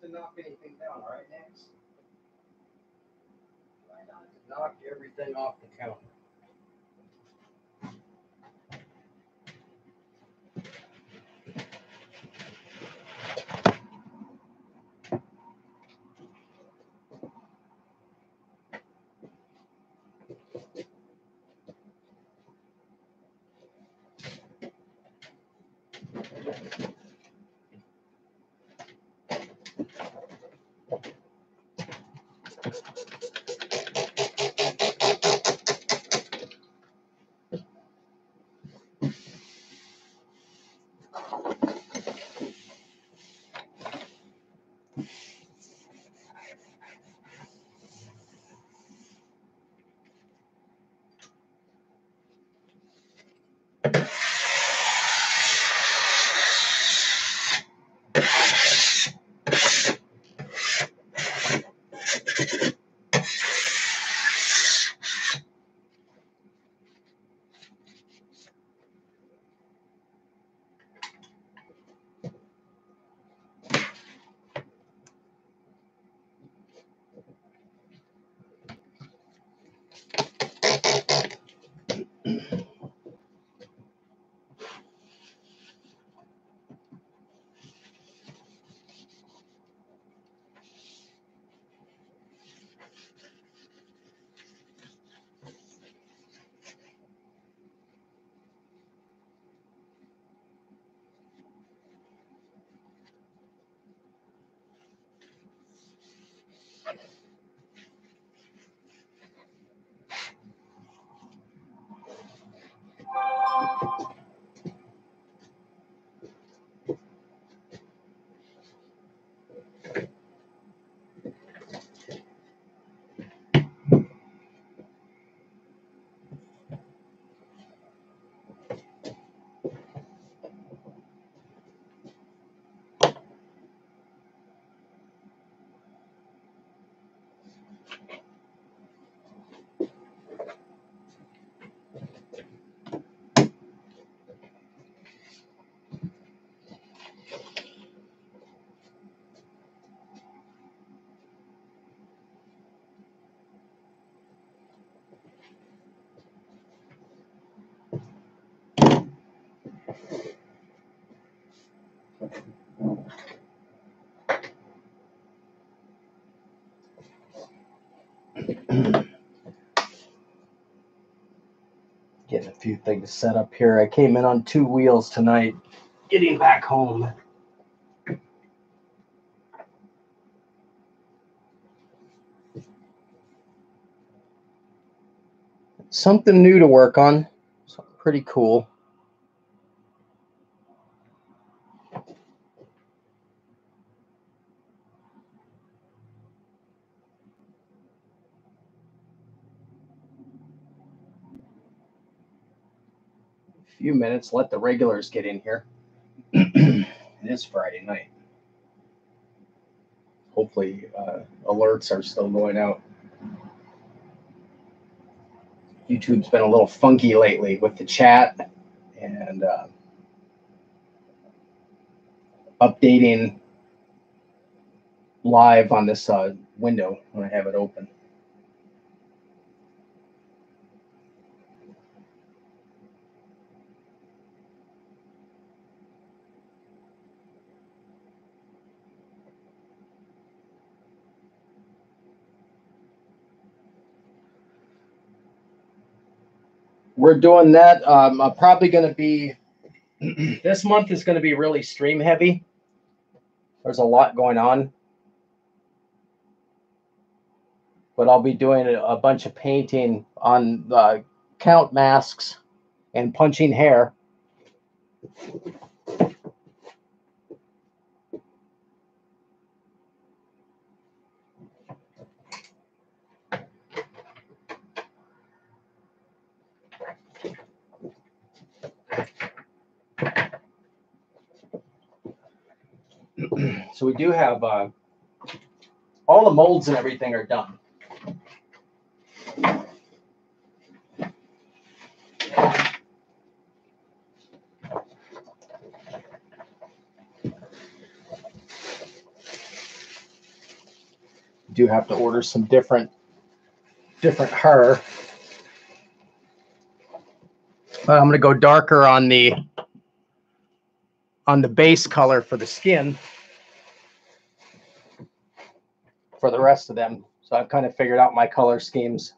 to knock anything down, all right, Max? Try not to knock everything off the counter. Getting a few things set up here. I came in on 2 wheels tonight, getting back home. Something new to work on. So pretty cool. A few minutes, let the regulars get in here. It is Friday night. Hopefully alerts are still going out. YouTube's been a little funky lately with the chat and updating live on this window when I have it open. We're doing that. I'm probably going to be, this month is going to be really stream heavy. There's a lot going on. But I'll be doing a bunch of painting on the count masks and punching hair. So we do have all the molds and everything are done. do have to order some different hair. But I'm going to go darker on the base color for the skin for the rest of them. So I've kind of figured out my color schemes.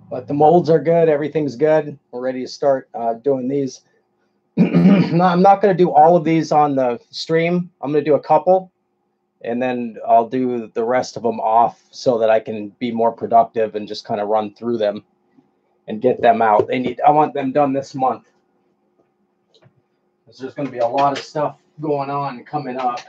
But the molds are good. Everything's good. We're ready to start doing these. No, I'm not going to do all of these on the stream. I'm going to do a couple, and then I'll do the rest of them off so that I can be more productive and just kind of run through them and get them out. I want them done this month. There's going to be a lot of stuff going on coming up.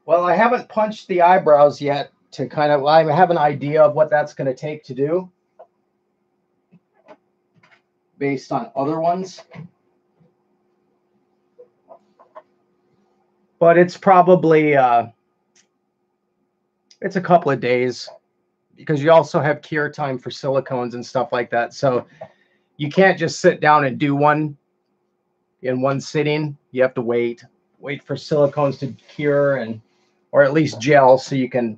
Well, I haven't punched the eyebrows yet to kind of, I have an idea of what that's going to take to do based on other ones. But it's probably, it's a couple of days because you also have cure time for silicones and stuff like that. So you can't just sit down and do one in one sitting. You have to wait for silicones to cure or at least gel so you can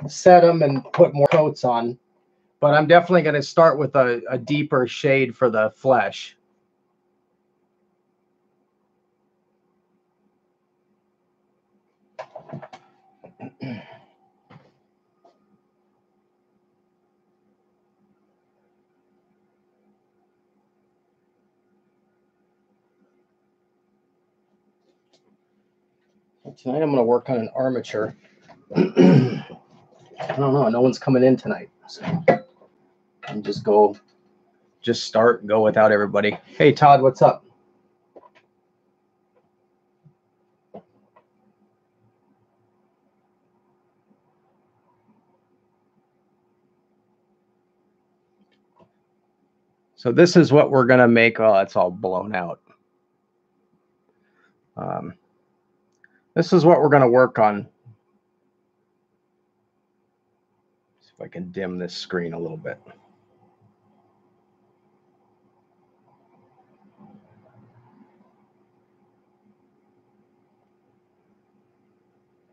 set them and put more coats on. But I'm definitely going to start with a deeper shade for the flesh. Tonight I'm going to work on an armature. I don't know. No one's coming in tonight. So I'm just start and go without everybody. Hey, Todd, what's up? So this is what we're going to make. Oh, it's all blown out. This is what we're going to work on. See if I can dim this screen a little bit.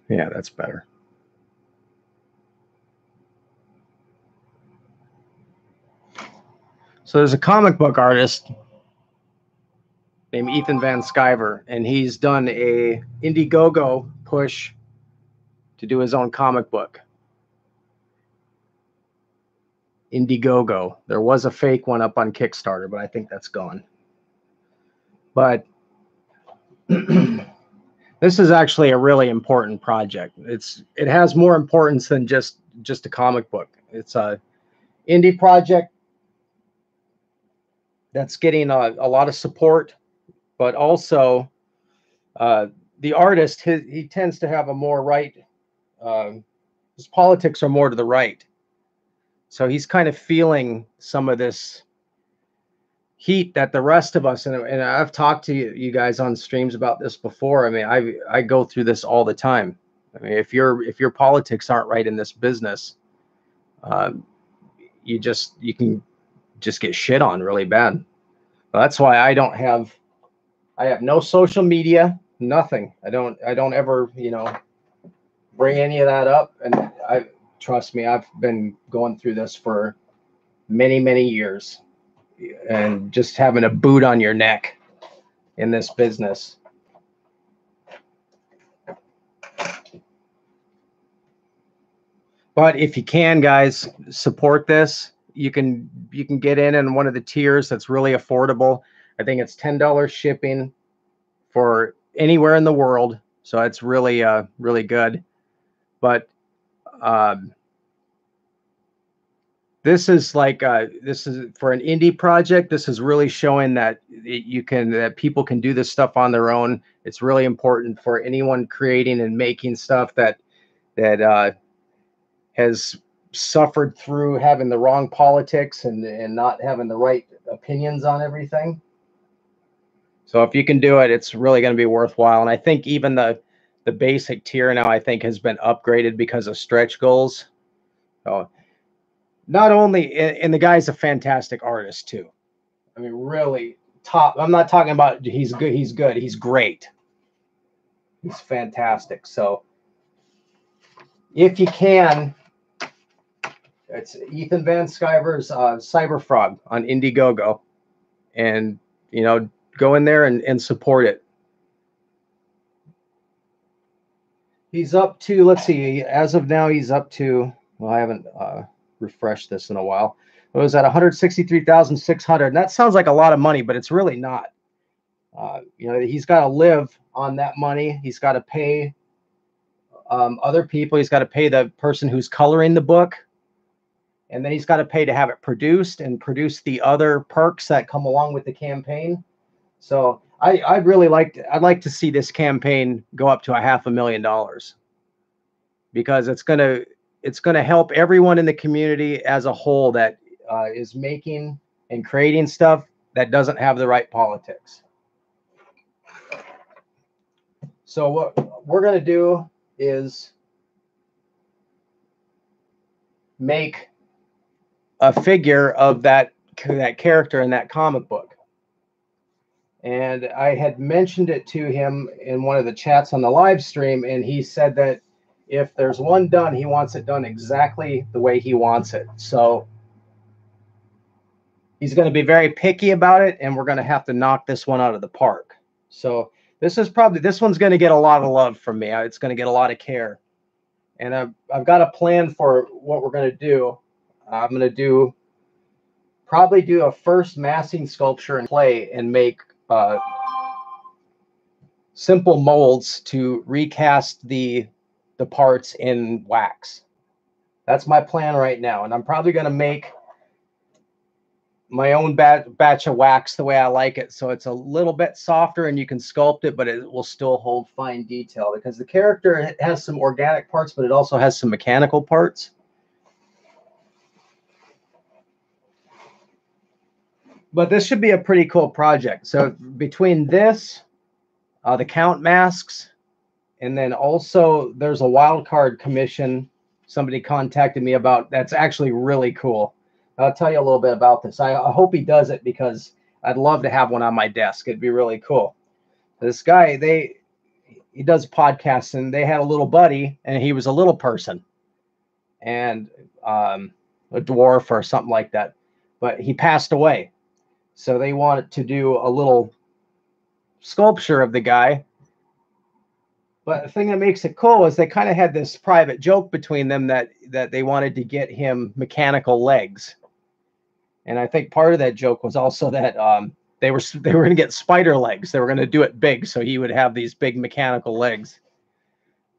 Yeah, that's better. So there's a comic book artist named Ethan Van Sciver, and he's done a Indiegogo push to do his own comic book. Indiegogo. There was a fake one up on Kickstarter, but I think that's gone. But this is actually a really important project. It has more importance than just a comic book. It's a indie project that's getting a lot of support, but also the artist, he tends to have a more right, his politics are more to the right. So he's kind of feeling some of this heat that the rest of us, and I've talked to you guys on streams about this before. I mean, I go through this all the time. I mean, if your politics aren't right in this business, you can just get shit on really bad. That's why I have no social media, nothing. I don't ever, bring any of that up. And trust me, I've been going through this for many, many years, and just having a boot on your neck in this business. But if you can, guys, support this. You can get in one of the tiers that's really affordable. I think it's $10 shipping for anywhere in the world. So it's really, really good. But this is like this is for an indie project. This is really showing that that people can do this stuff on their own. It's really important for anyone creating and making stuff that has suffered through having the wrong politics and not having the right opinions on everything. So if you can do it, it's really going to be worthwhile. And I think even the basic tier now, I think, has been upgraded because of stretch goals. So not only, and the guy's a fantastic artist too. I mean, really top. I'm not talking about he's good. He's good. He's great. He's fantastic. So if you can, it's Ethan Van Sciver's Cyberfrog on Indiegogo, and go in there and support it. He's up to, let's see, as of now he's up to, well, I haven't refreshed this in a while. It was at 163,600, and that sounds like a lot of money, but it's really not. He's got to live on that money. He's got to pay other people. He's got to pay the person who's coloring the book, and then he's got to pay to have it produced and produce the other perks that come along with the campaign. So I'd like to see this campaign go up to $500,000, because it's gonna help everyone in the community as a whole that is making and creating stuff that doesn't have the right politics. So what we're gonna do is make a figure of that character in that comic book. And I had mentioned it to him in one of the chats on the live stream, and he said that if there's one done, he wants it done exactly the way he wants it. So he's going to be very picky about it, and we're going to have to knock this one out of the park. So this one's going to get a lot of love from me. It's going to get a lot of care. And I've got a plan for what we're going to do. I'm going to probably do a first massing sculpture in clay and make simple molds to recast the parts in wax. That's my plan right now, and I'm probably going to make my own batch of wax the way I like it, so it's a little bit softer and you can sculpt it, but it will still hold fine detail, because the character has some organic parts, but it also has some mechanical parts. But this should be a pretty cool project. So between this, the count masks, and then also there's a wild card commission somebody contacted me about that's actually really cool. I'll tell you a little bit about this. I hope he does it, because I'd love to have one on my desk. It'd be really cool. This guy, he does podcasts, and they had a little buddy, and he was a little person, and a dwarf or something like that. But he passed away. So they wanted to do a little sculpture of the guy. But the thing that makes it cool is they kind of had this private joke between them that they wanted to get him mechanical legs. And I think part of that joke was also that they were going to get spider legs. They were going to do it big, so he would have these big mechanical legs.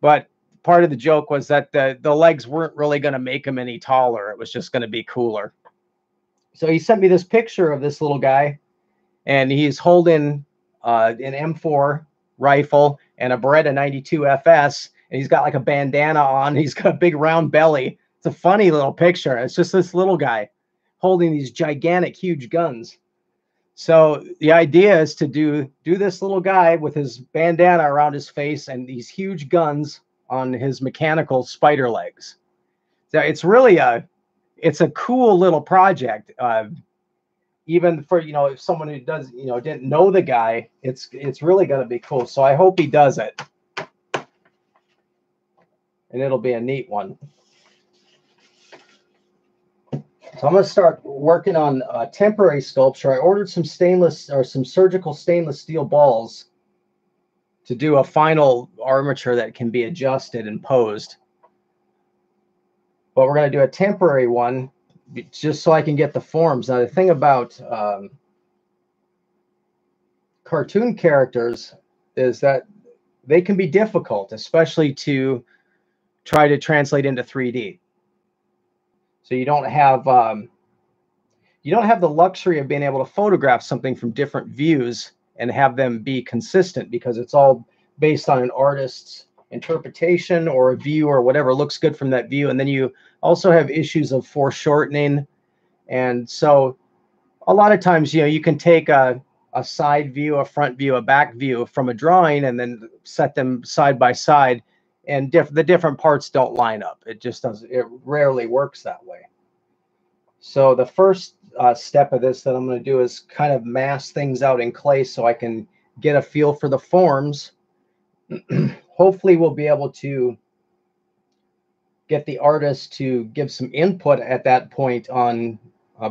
But part of the joke was that the legs weren't really going to make him any taller. It was just going to be cooler. So he sent me this picture of this little guy, and he's holding an M4 rifle and a Beretta 92 FS, and he's got like a bandana on. He's got a big round belly. It's a funny little picture. It's just this little guy holding these gigantic, huge guns. So the idea is to do this little guy with his bandana around his face and these huge guns on his mechanical spider legs. So it's really it's a cool little project. Even for, if someone who does, didn't know the guy, it's really going to be cool. So I hope he does it, and it'll be a neat one. So I'm going to start working on a temporary sculpture. I ordered some surgical stainless steel balls to do a final armature that can be adjusted and posed. But we're going to do a temporary one just so I can get the forms. Now, the thing about cartoon characters is that they can be difficult, especially to try to translate into 3D. So you don't have the luxury of being able to photograph something from different views and have them be consistent, because it's all based on an artist's interpretation or a view or whatever looks good from that view. And then you also have issues of foreshortening. And so a lot of times, you can take a side view, a front view, a back view from a drawing, and then set them side by side, and the different parts don't line up. It just doesn't. It rarely works that way. So the first step of this that I'm going to do is kind of mass things out in clay so I can get a feel for the forms. Hopefully we'll be able to get the artist to give some input at that point on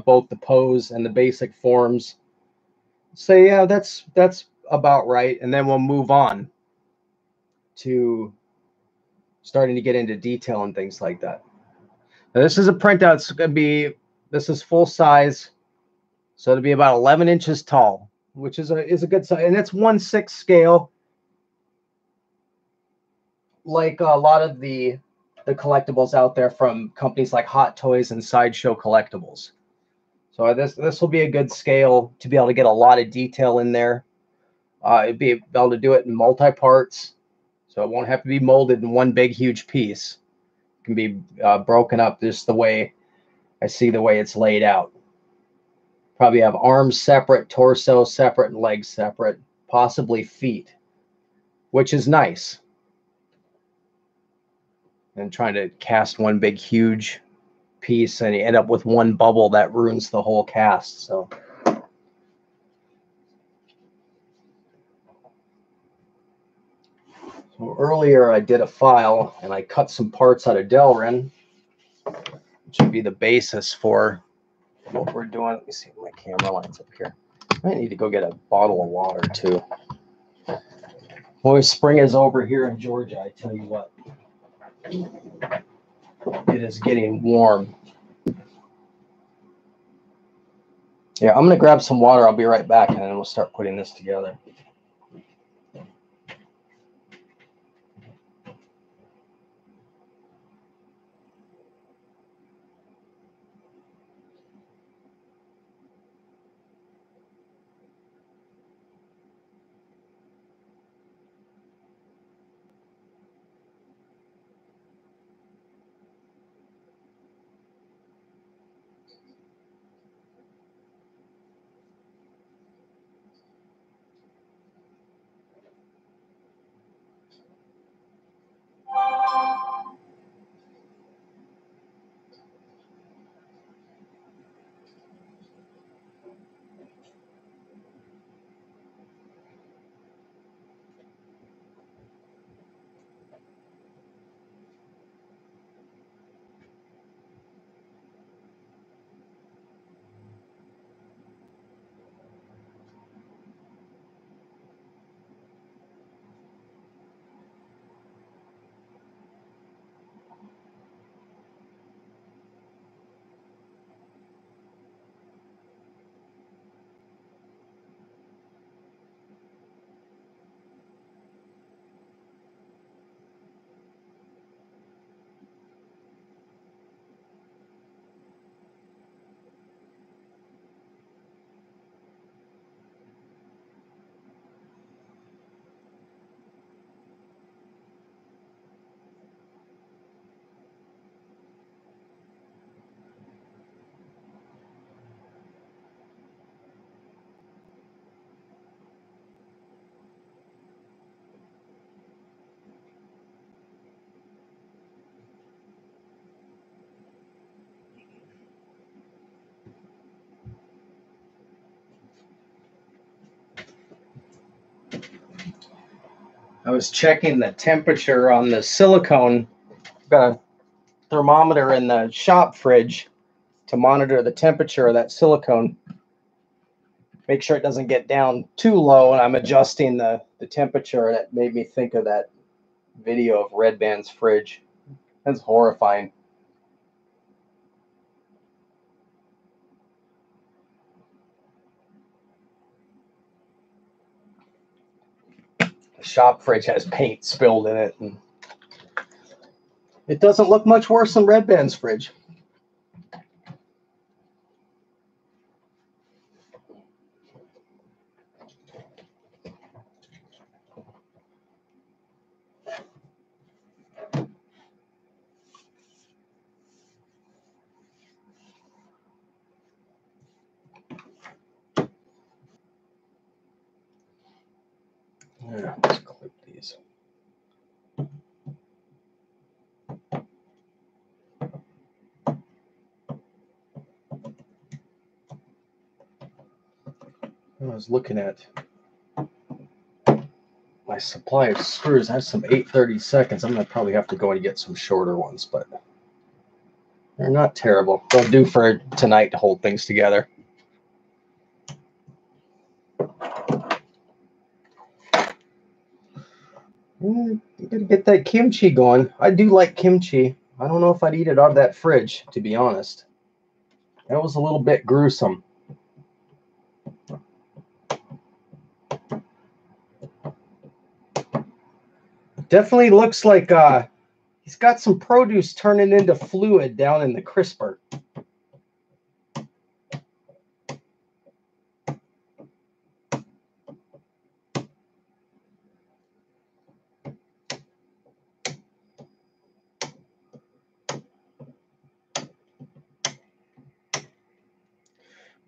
both the pose and the basic forms. Say, yeah, that's about right, and then we'll move on to starting to get into detail and things like that. Now, this is a printout. It's going to be, this is full size, so it'll be about 11 inches tall, which is a good size, and it's 1/6 scale, like a lot of the collectibles out there from companies like Hot Toys and Sideshow Collectibles. So this will be a good scale to be able to get a lot of detail in there. It'd be able to do it in multi-parts, so it won't have to be molded in one big huge piece. It can be broken up just the way I see the way it's laid out. Probably have arms separate, torso separate, and legs separate, possibly feet, which is nice. And trying to cast one big huge piece and you end up with one bubble that ruins the whole cast. So earlier I did a file and I cut some parts out of Delrin, which would be the basis for what we're doing. Let me see if my camera lines up here. I might need to go get a bottle of water too. Boy, spring is over here in Georgia, I tell you what. It is getting warm. Yeah, I'm gonna grab some water. I'll be right back and then we'll start putting this together. I was checking the temperature on the silicone. I've got a thermometer in the shop fridge to monitor the temperature of that silicone. Make sure it doesn't get down too low, and I'm adjusting the temperature, and it made me think of that video of Red Band's fridge. That's horrifying. The shop fridge has paint spilled in it, and it doesn't look much worse than Red Band's fridge. Yeah, let's clip these. I was looking at my supply of screws. I have some 8/32. I'm going to probably have to go and get some shorter ones, but they're not terrible. They'll do for tonight to hold things together. You gotta get that kimchi going. I do like kimchi. I don't know if I'd eat it out of that fridge, to be honest. That was a little bit gruesome. Definitely looks like he's got some produce turning into fluid down in the crisper.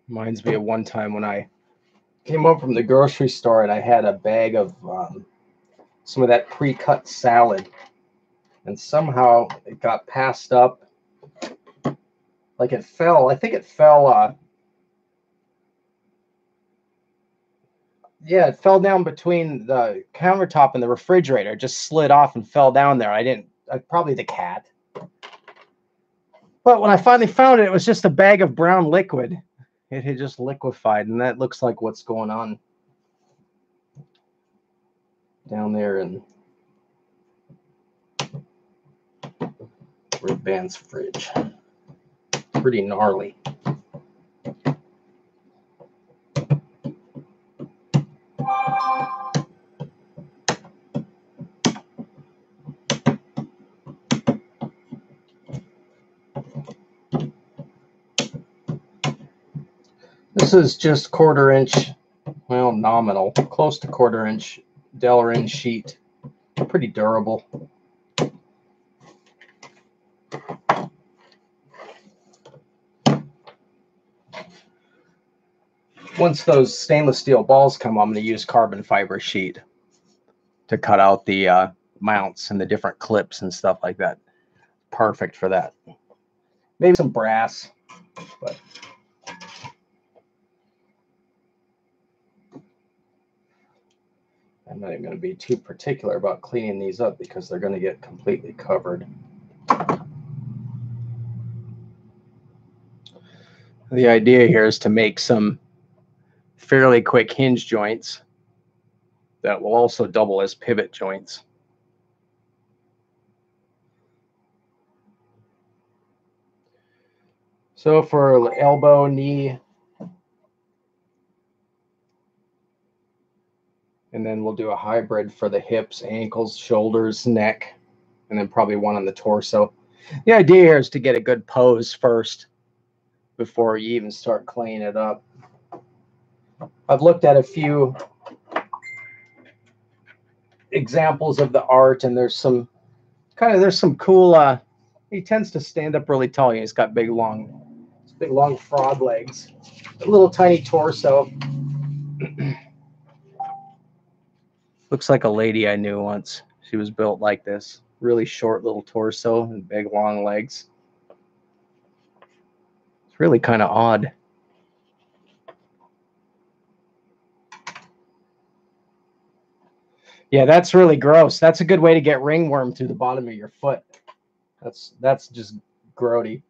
Reminds me of one time when I came up from the grocery store and I had a bag of some of that pre-cut salad, and somehow it got passed up. Like it fell. I think it fell. Yeah, it fell down between the countertop and the refrigerator. It just slid off and fell down there. Probably the cat. But when I finally found it, it was just a bag of brown liquid. It had just liquefied, and that looks like what's going on down there in Red Band's fridge. Pretty gnarly. This is just 1/4 inch, well, nominal, close to 1/4 inch Delrin sheet. Pretty durable. Once those stainless steel balls come, I'm going to use carbon fiber sheet to cut out the mounts and the different clips and stuff like that. Perfect for that. Maybe some brass, but I'm not even going to be too particular about cleaning these up because they're going to get completely covered. The idea here is to make some fairly quick hinge joints that will also double as pivot joints. So for elbow, knee, and then we'll do a hybrid for the hips, ankles, shoulders, neck, and then probably one on the torso. The idea here is to get a good pose first before you even start cleaning it up. I've looked at a few examples of the art, and there's some cool, he tends to stand up really tall. He's got big long frog legs, a little tiny torso. Looks like a lady I knew once. She was built like this, really short little torso and big long legs. It's really kind of odd. Yeah, that's really gross. That's a good way to get ringworm through the bottom of your foot. That's just grody.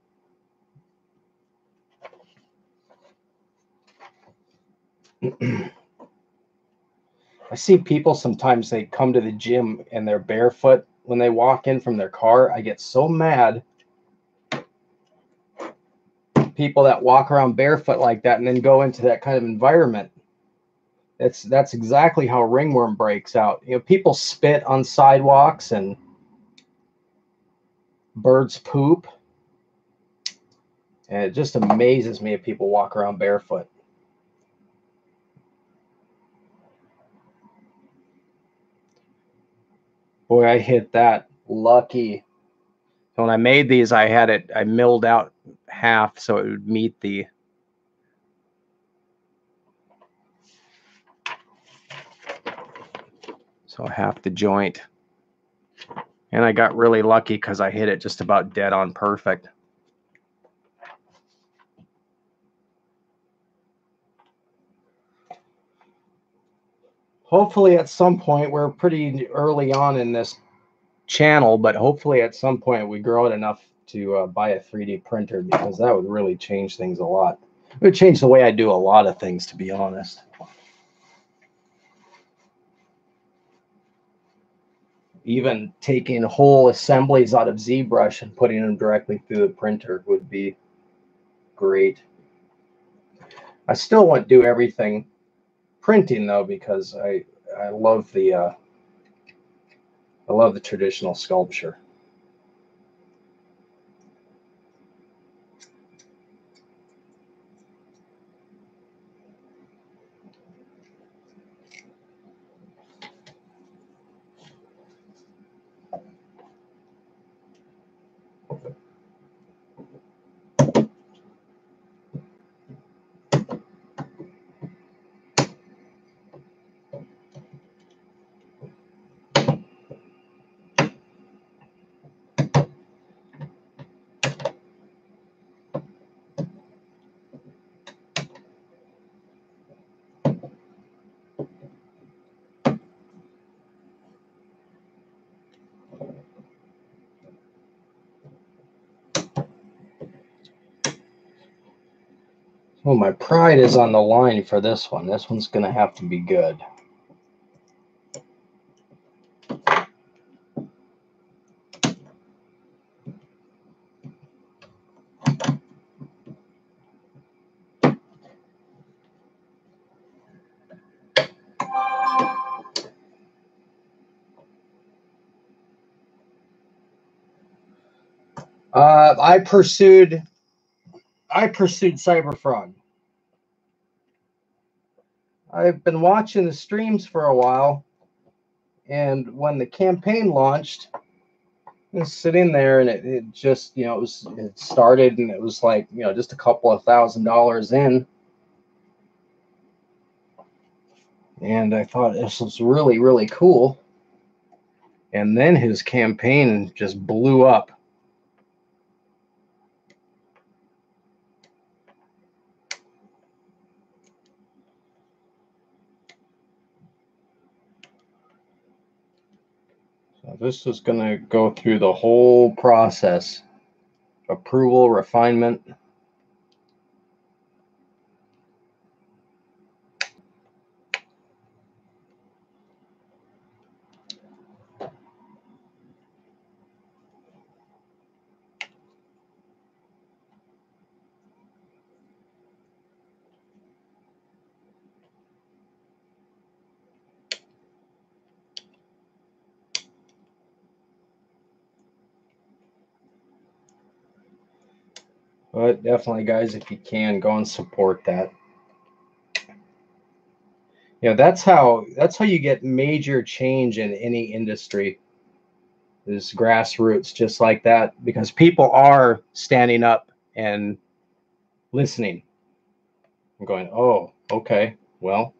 I see people sometimes, they come to the gym and they're barefoot when they walk in from their car. I get so mad. People that walk around barefoot like that and then go into that kind of environment. That's exactly how ringworm breaks out. You know, people spit on sidewalks and birds poop. And it just amazes me if people walk around barefoot. Boy, I hit that lucky. So when I made these, I milled out half so it would meet the half the joint. And I got really lucky because I hit it just about dead on perfect. hopefully at some point, we're pretty early on in this channel, but hopefully at some point we grow it enough to buy a 3D printer, because that would really change things a lot. It would change the way I do a lot of things, to be honest. Even taking whole assemblies out of ZBrush and putting them directly through the printer would be great. I still won't do everything printing though, because I love the traditional sculpture. Well, my pride is on the line for this one. This one's going to have to be good. I pursued Cyberfrog. I've been watching the streams for a while, and when the campaign launched, I was sitting there, and it just, it started, and it was like, just a couple of $1,000s in, and I thought this was really, really cool. And then his campaign just blew up. So this is going to go through the whole process: approval, refinement. But definitely, guys, if you can, go and support that. That's how you get major change in any industry, is grassroots, just like that, because people are standing up and listening and going, oh, okay, well.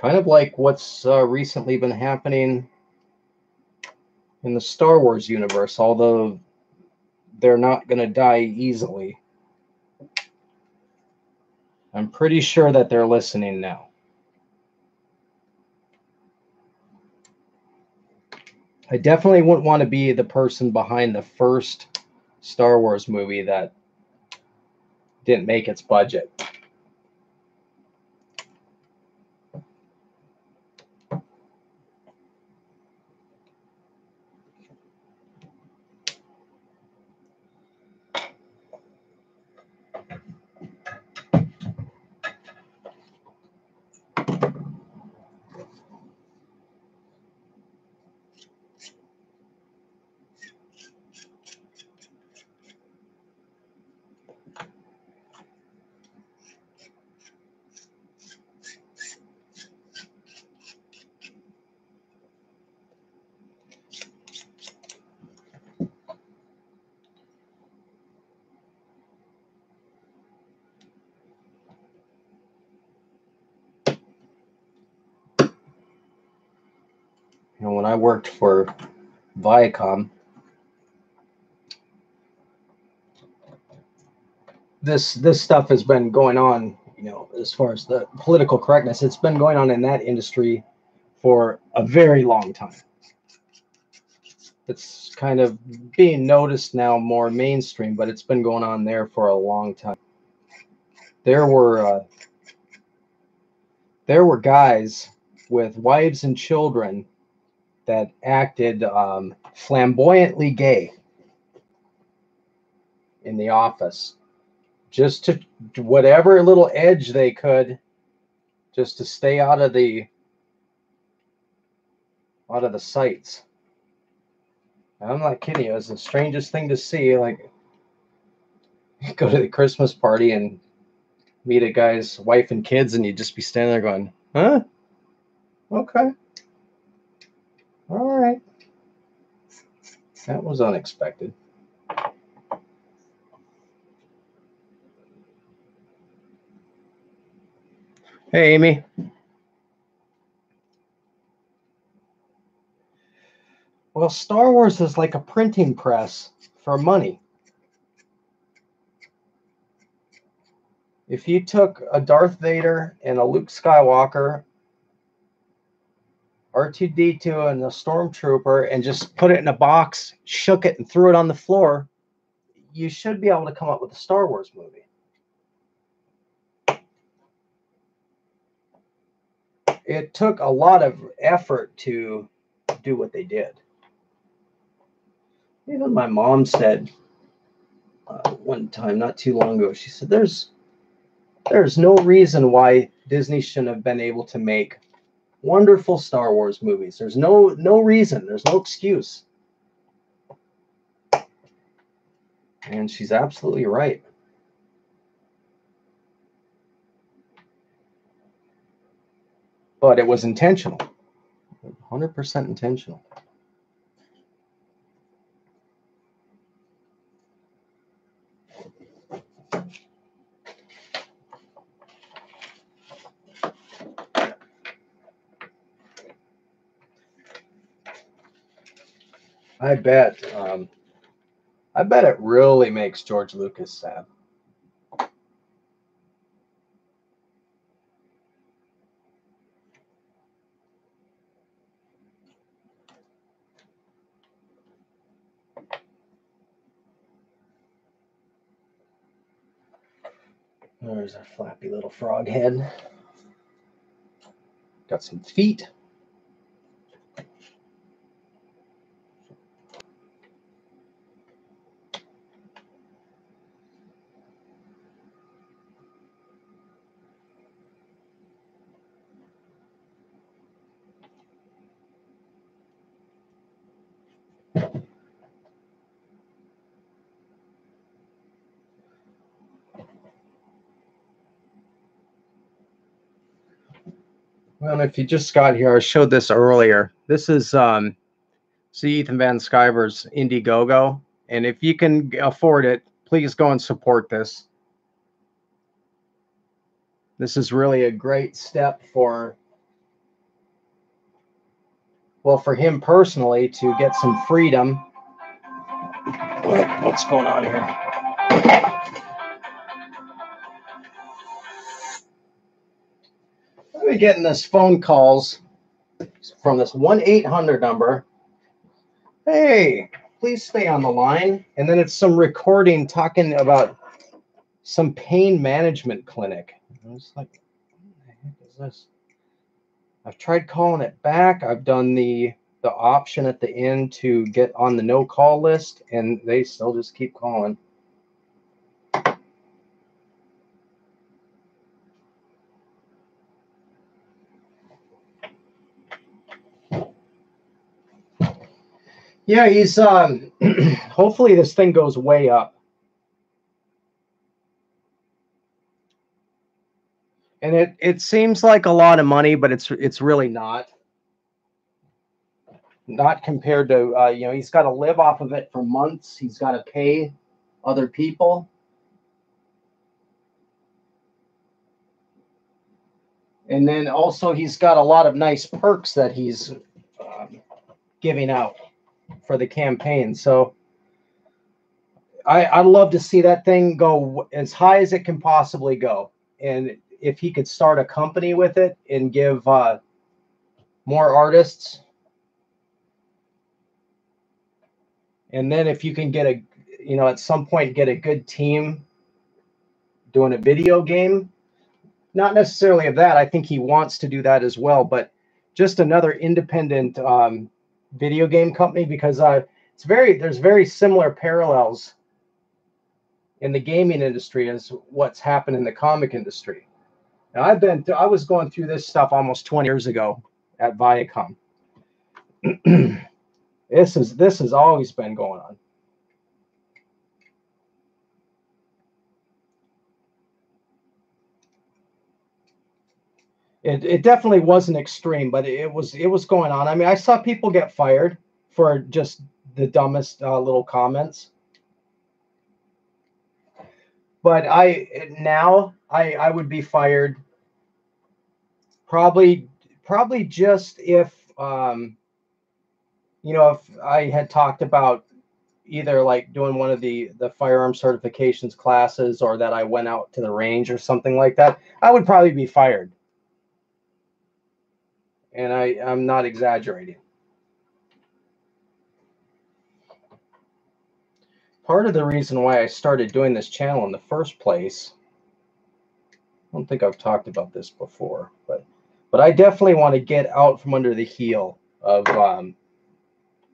Kind of like what's recently been happening in the Star Wars universe, although they're not going to die easily. I'm pretty sure that they're listening now. I definitely wouldn't want to be the person behind the first Star Wars movie that didn't make its budget. know, when I worked for Viacom, this stuff has been going on, you know, as far as the political correctness, it's been going on in that industry for a very long time. It's kind of being noticed now more mainstream, but it's been going on there for a long time. There were guys with wives and children that acted flamboyantly gay in the office, just to whatever little edge they could, just to stay out of the sights. I'm not kidding you. It was the strangest thing to see. Like, go to the Christmas party and meet a guy's wife and kids, and you'd just be standing there going, huh? Okay. All right. That was unexpected. Hey, Amy. Well, Star Wars is like a printing press for money. If you took a Darth Vader and a Luke Skywalker, R2-D2 and a Stormtrooper, and just put it in a box, shook it, and threw it on the floor, you should be able to come up with a Star Wars movie. It took a lot of effort to do what they did. Even my mom said one time, not too long ago, she said, there's no reason why Disney shouldn't have been able to make wonderful Star Wars movies. There's no reason. There's no excuse. And she's absolutely right. But it was intentional. 100% intentional. I bet it really makes George Lucas sad. There's a flappy little frog head. Got some feet. Well, if you just got here, I showed this earlier. This is C. Ethan Van Sciver's Indiegogo. And if you can afford it, please go and support this. This is really a great step for, well, for him personally to get some freedom. What's going on here? I've been getting this phone calls from this 1-800 number. Hey, please stay on the line. And then it's some recording talking about some pain management clinic. I was like, what the heck is this? I've tried calling it back. I've done the option at the end to get on the no call list, and they still just keep calling. Yeah, he's hopefully this thing goes way up. And it seems like a lot of money, but it's really not. Not compared to you know, he's got to live off of it for months. He's got to pay other people. And then also he's got a lot of nice perks that he's giving out for the campaign. So I'd love to see that thing go as high as it can possibly go. And if he could start a company with it and give more artists, and then if you can get a, you know, at some point get a good team doing a video game, not necessarily of that. I think he wants to do that as well, but just another independent video game company, because there's very similar parallels in the gaming industry as what's happened in the comic industry. Now I was going through this stuff almost 20 years ago at Viacom. This has always been going on. It definitely wasn't extreme, but it was going on. I mean, I saw people get fired for just the dumbest little comments. But I would be fired probably just if you know, if I had talked about either like doing one of the firearm certifications classes, or that I went out to the range or something like that, I would probably be fired. And I'm not exaggerating. Part of the reason why I started doing this channel in the first place, I don't think I've talked about this before, but I definitely want to get out from under the heel of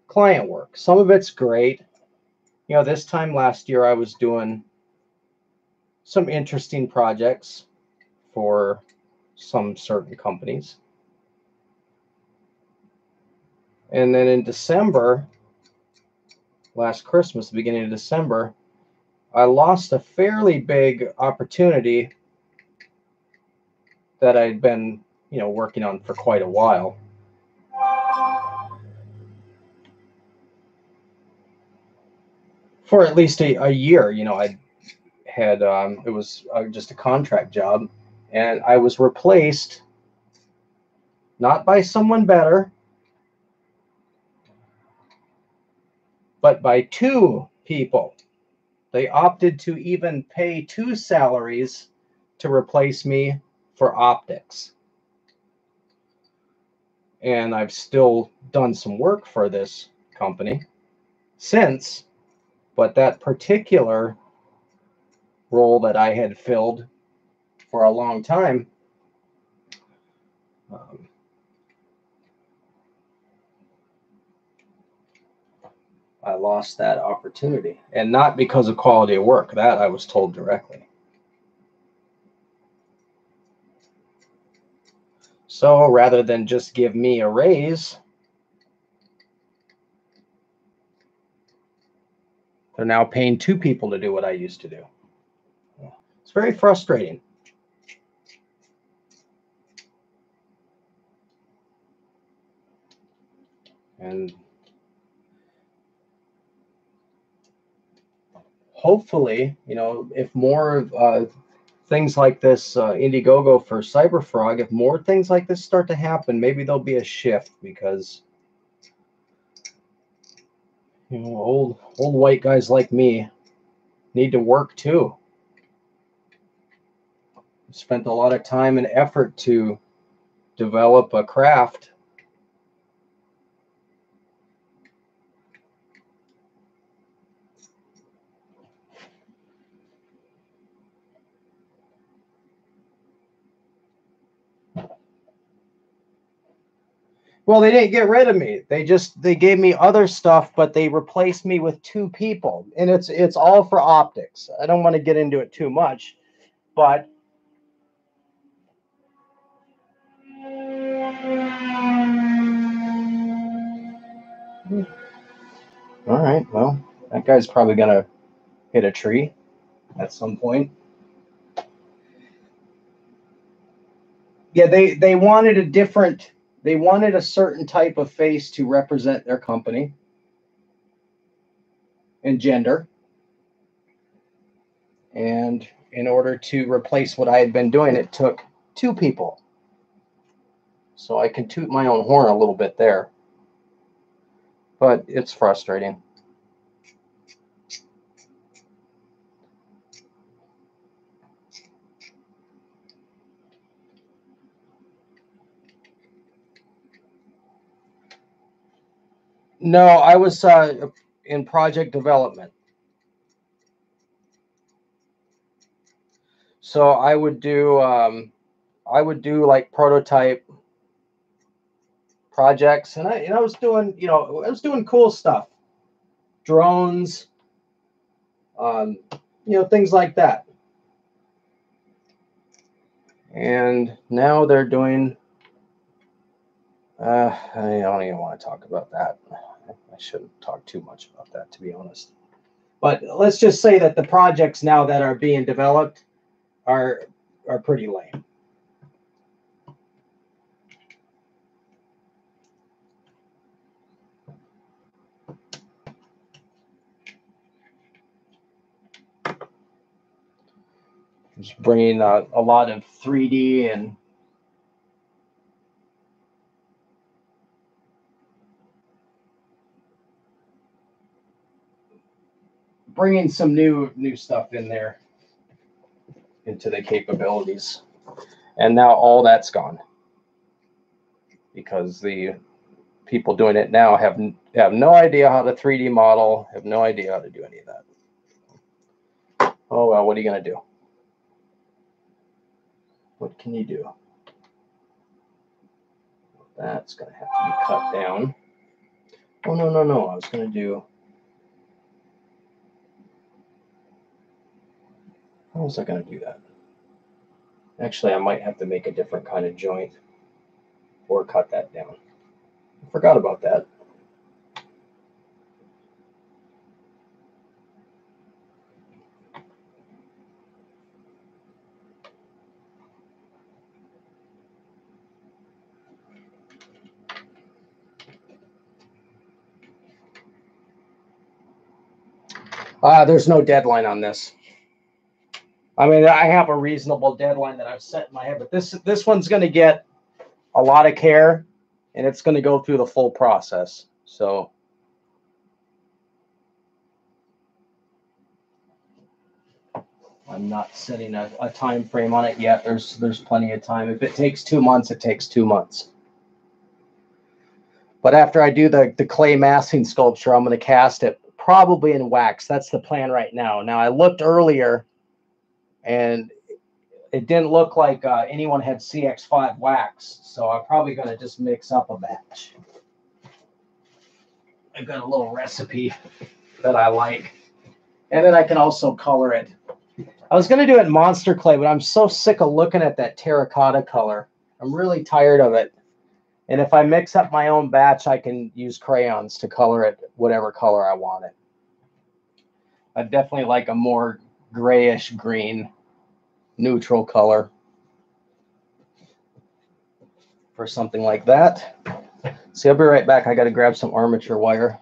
client work. Some of it's great. You know, this time last year I was doing some interesting projects for some certain companies. And then in December, last Christmas, the beginning of December, I lost a fairly big opportunity that I'd been, you know, working on for quite a while. For at least a year, you know, I had, it was just a contract job, and I was replaced not by someone better, but by two people. They opted to even pay two salaries to replace me for optics. And I've still done some work for this company since, but that particular role that I had filled for a long time, I lost that opportunity. And not because of quality of work. That I was told directly. So rather than just give me a raise, they're now paying two people to do what I used to do. It's very frustrating. And hopefully, you know, if more things like this, Indiegogo for Cyberfrog, if more things like this start to happen, maybe there'll be a shift, because, you know, old white guys like me need to work too. Spent a lot of time and effort to develop a craft. Well, they didn't get rid of me. They gave me other stuff, but they replaced me with two people, and it's all for optics. I don't want to get into it too much, but all right, well, that guy's probably gonna hit a tree at some point. Yeah, they wanted they wanted a certain type of face to represent their company and gender. And in order to replace what I had been doing, it took two people. So I can toot my own horn a little bit there. but it's frustrating. No, I was in project development. So I would do like prototype projects, and I was doing, I was doing cool stuff, drones, um, things like that. And now they're doing. I don't even want to talk about that. I shouldn't talk too much about that, to be honest. But let's just say that the projects now that are being developed are pretty lame. Just bringing a lot of 3D and bringing some new stuff in there into the capabilities. And now all that's gone because the people doing it now have no idea how to 3D model, have no idea how to do any of that. Oh well, what are you going to do? What can you do? That's going to have to be cut down. Oh, no. I was going to do... How was I going to do that? Actually, I might have to make a different kind of joint or cut that down. I forgot about that. There's no deadline on this. I mean, I have a reasonable deadline that I've set in my head, but this one's going to get a lot of care, and it's going to go through the full process. So I'm not setting a time frame on it yet. There's plenty of time. If it takes 2 months, it takes 2 months. But after I do the clay massing sculpture, I'm going to cast it probably in wax. That's the plan right now. Now, I looked earlier, and it didn't look like anyone had CX5 wax, so I'm probably going to just mix up a batch. I've got a little recipe that I like, and then I can also color it. I was going to do it in monster clay, but I'm so sick of looking at that terracotta color. I'm really tired of it. And if I mix up my own batch, I can use crayons to color it whatever color I want it. I definitely like a more grayish green, neutral color for something like that. See, I'll be right back. I got to grab some armature wire.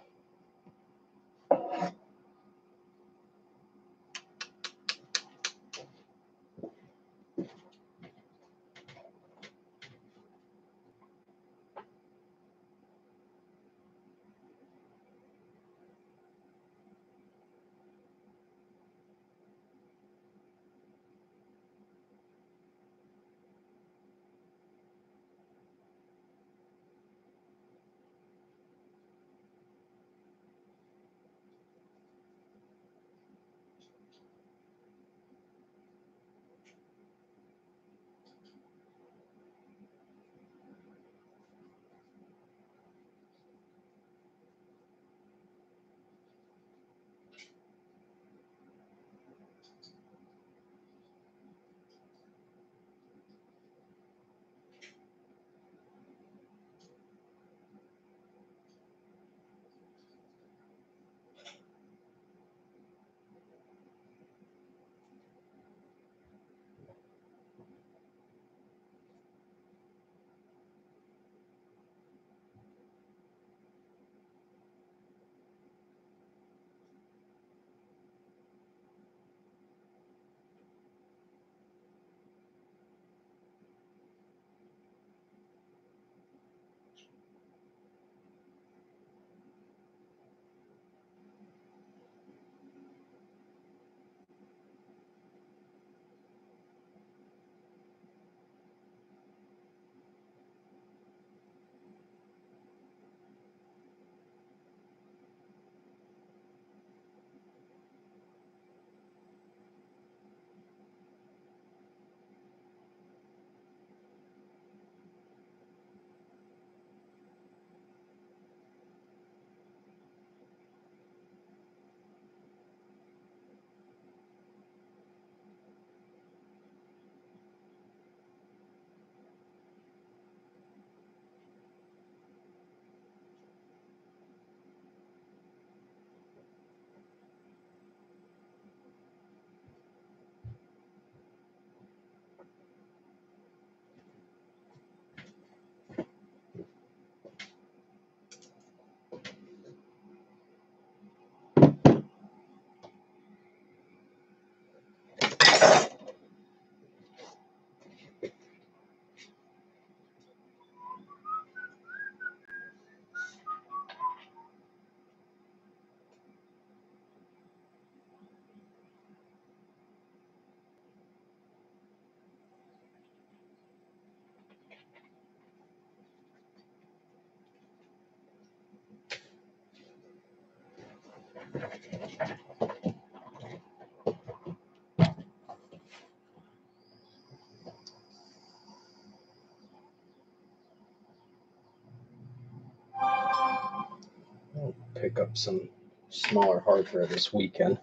pick up some smaller hardware this weekend.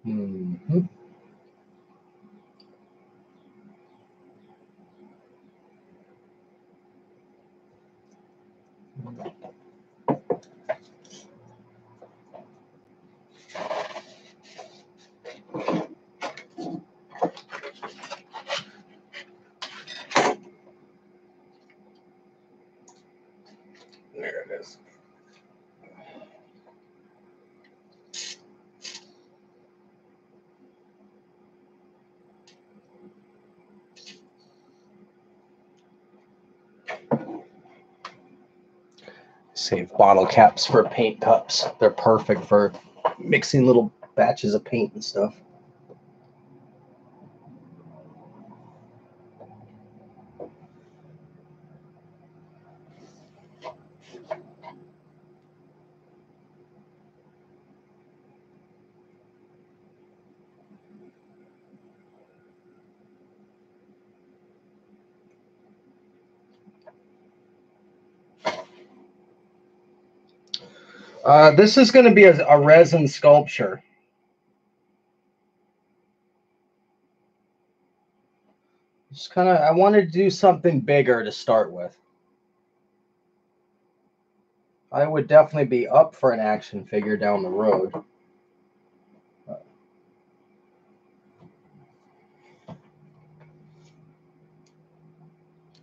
Mm-hmm. There it is. Save bottle caps for paint cups. They're perfect for mixing little batches of paint and stuff. This is going to be a resin sculpture. Just kind of, I wanted to do something bigger to start with. I would definitely be up for an action figure down the road.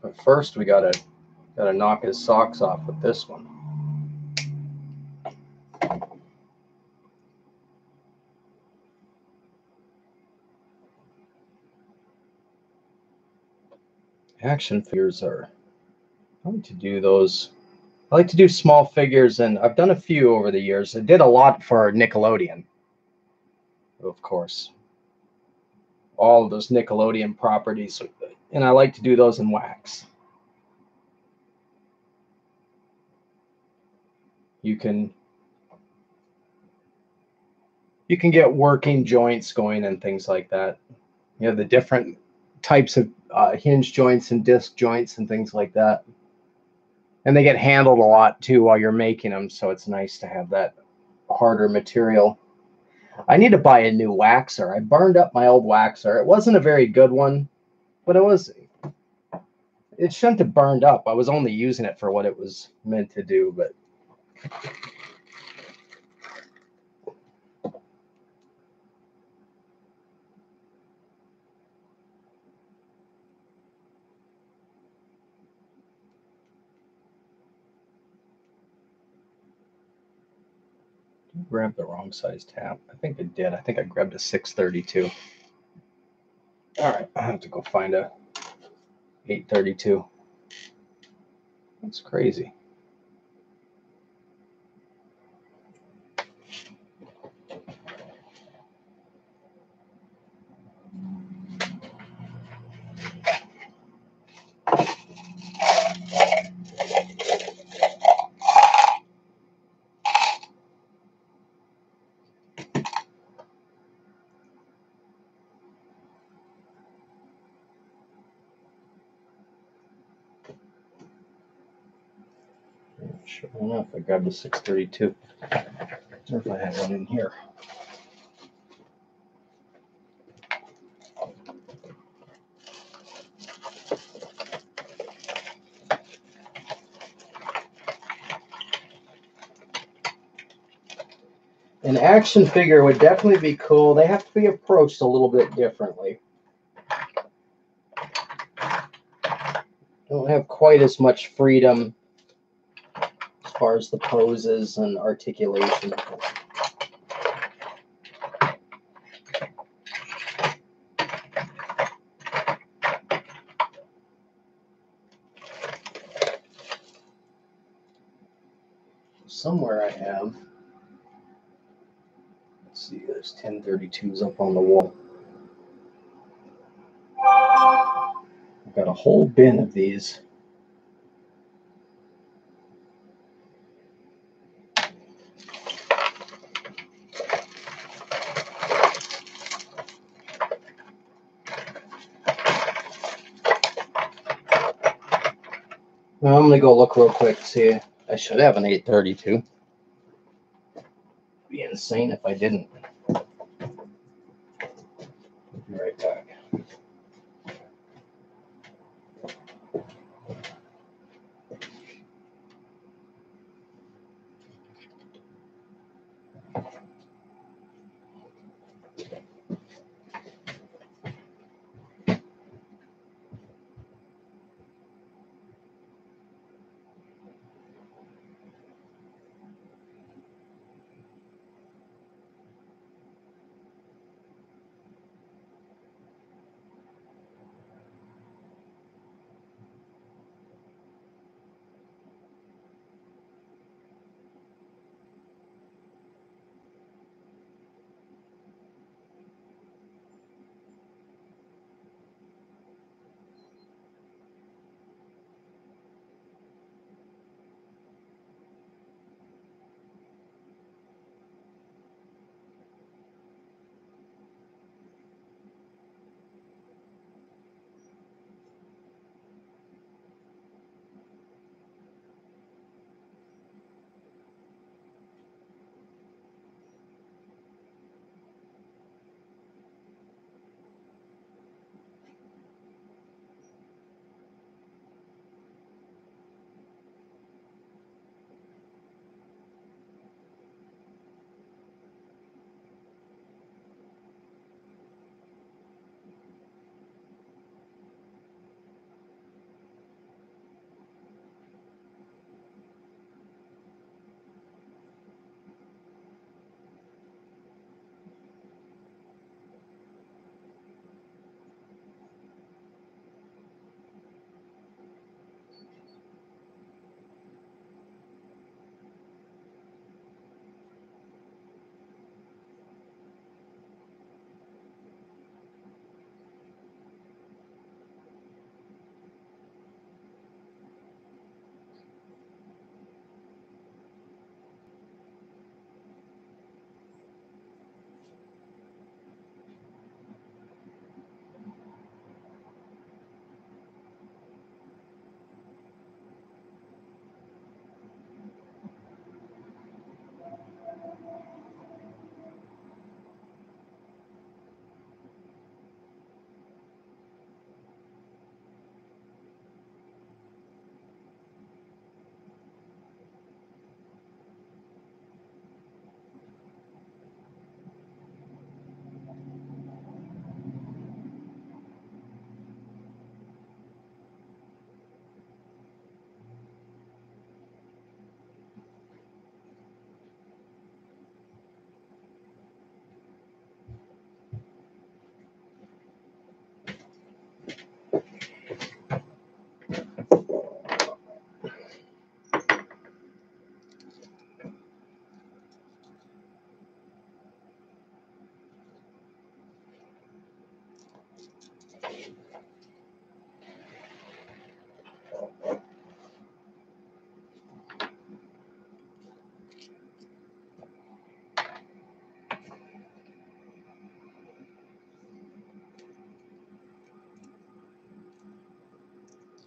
But first, we gotta knock his socks off with this one. Action figures are, I like to do those. I like to do small figures, and I've done a few over the years. I did a lot for Nickelodeon, of course. All of those Nickelodeon properties, and I like to do those in wax. You can get working joints going and things like that. You have the different types of hinge joints and disc joints and things like that. And they get handled a lot too while you're making them, so it's nice to have that harder material. I need to buy a new waxer. I burned up my old waxer. It wasn't a very good one, but it shouldn't have burned up. I was only using it for what it was meant to do, but I grabbed the wrong size tap. I think I did. I think I grabbed a 632. All right, I have to go find a 832. That's crazy. Sure enough, I grabbed a 632. I wonder if I have one in here. An action figure would definitely be cool. They have to be approached a little bit differently. Don't have quite as much freedom as far as the poses and articulation. Somewhere I have, let's see, there's 1032s up on the wall. I've got a whole bin of these. Well, I'm gonna go look real quick. See, I should have an 832. Be insane if I didn't. I'll be right back.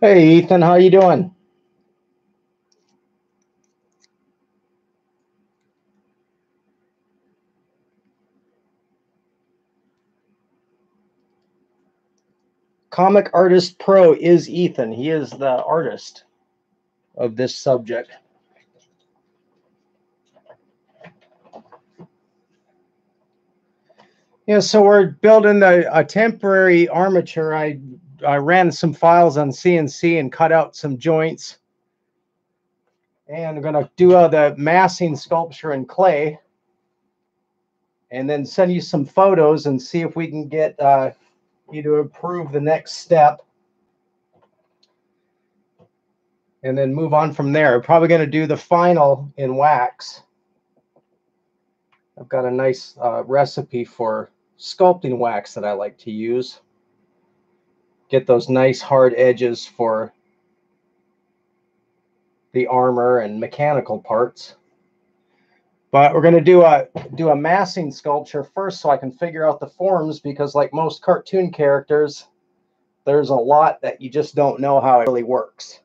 Hey, Ethan, how you doing? Comic Artist Pro is Ethan. He is the artist of this subject. Yeah, so we're building a temporary armature. I ran some files on CNC and cut out some joints. And I'm going to do the massing sculpture in clay. And then send you some photos and see if we can get you to approve the next step. And then move on from there. Probably going to do the final in wax. I've got a nice recipe for sculpting wax that I like to use. get those nice hard edges for the armor and mechanical parts. But we're going to do a massing sculpture first so I can figure out the forms, because like most cartoon characters, there's a lot that you just don't know how it really works.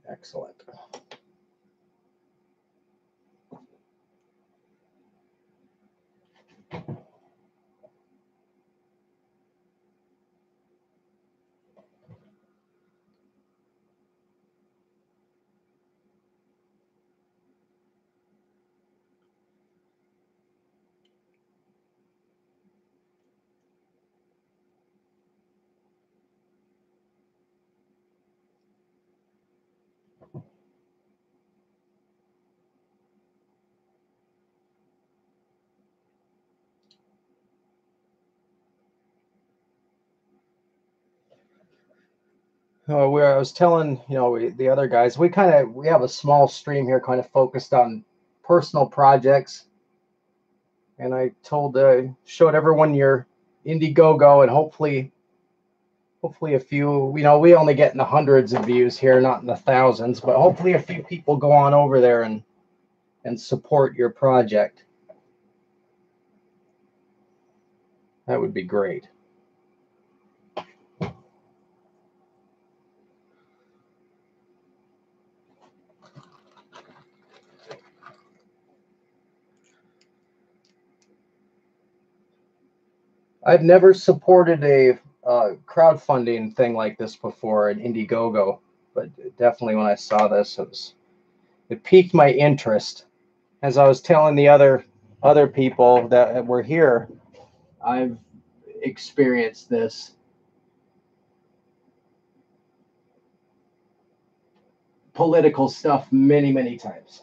Excellent. I was telling, the other guys, we have a small stream here kind of focused on personal projects. And I showed everyone your Indiegogo, and hopefully a few, we only get in the hundreds of views here, not in the thousands, but hopefully a few people go on over there and support your project. That would be great. I've never supported a crowdfunding thing like this before, an Indiegogo, but definitely when I saw this, it piqued my interest. As I was telling the other people that were here, I've experienced this political stuff many, many times.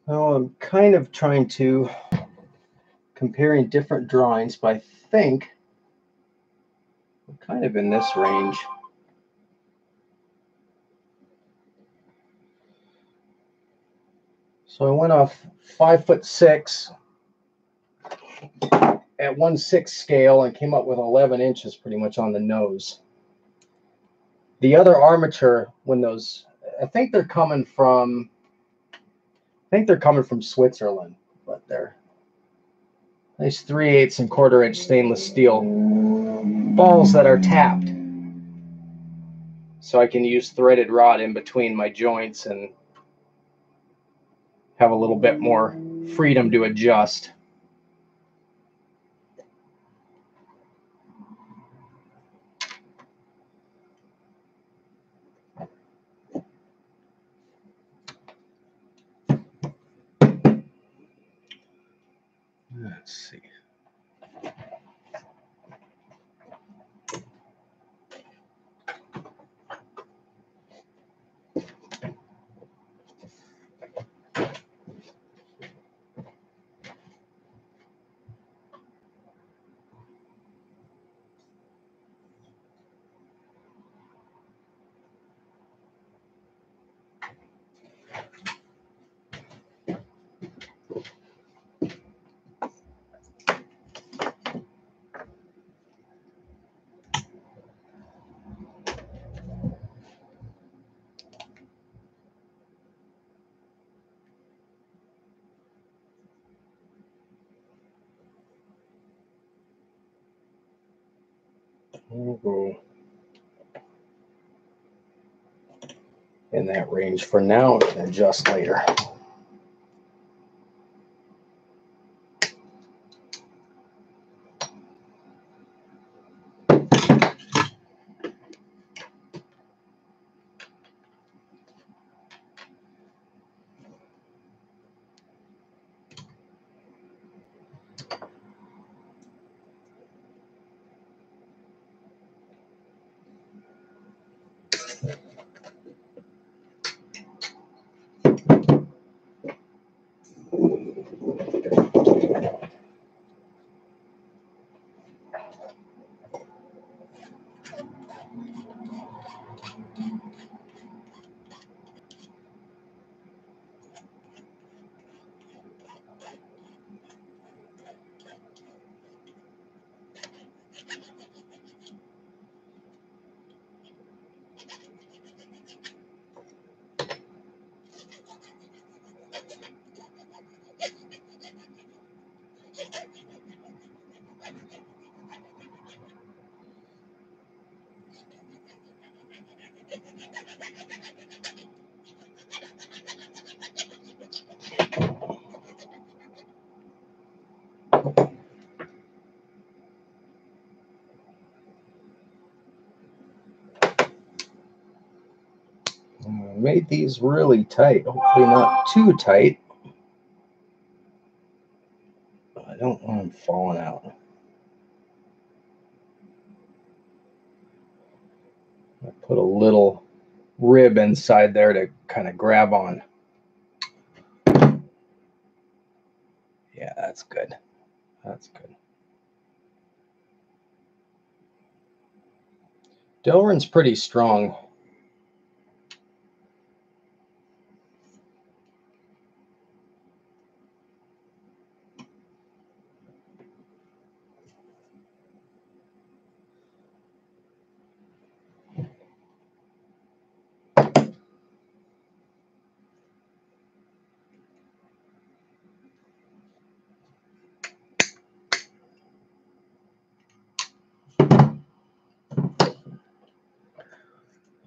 Well, I'm kind of trying to comparing different drawings, but I think I'm kind of in this range. So I went off 5'6" at 1/6 scale and came up with 11 inches pretty much on the nose. The other armature, I think they're coming from Switzerland, but they're nice 3/8 and 1/4 inch stainless steel balls that are tapped, so I can use threaded rod in between my joints and have a little bit more freedom to adjust. Let's see. We'll go in that range for now and adjust later. Made these really tight, hopefully not too tight. I don't want them falling out. I put a little rib inside there to kind of grab on. Yeah, that's good. That's good. Delrin's pretty strong.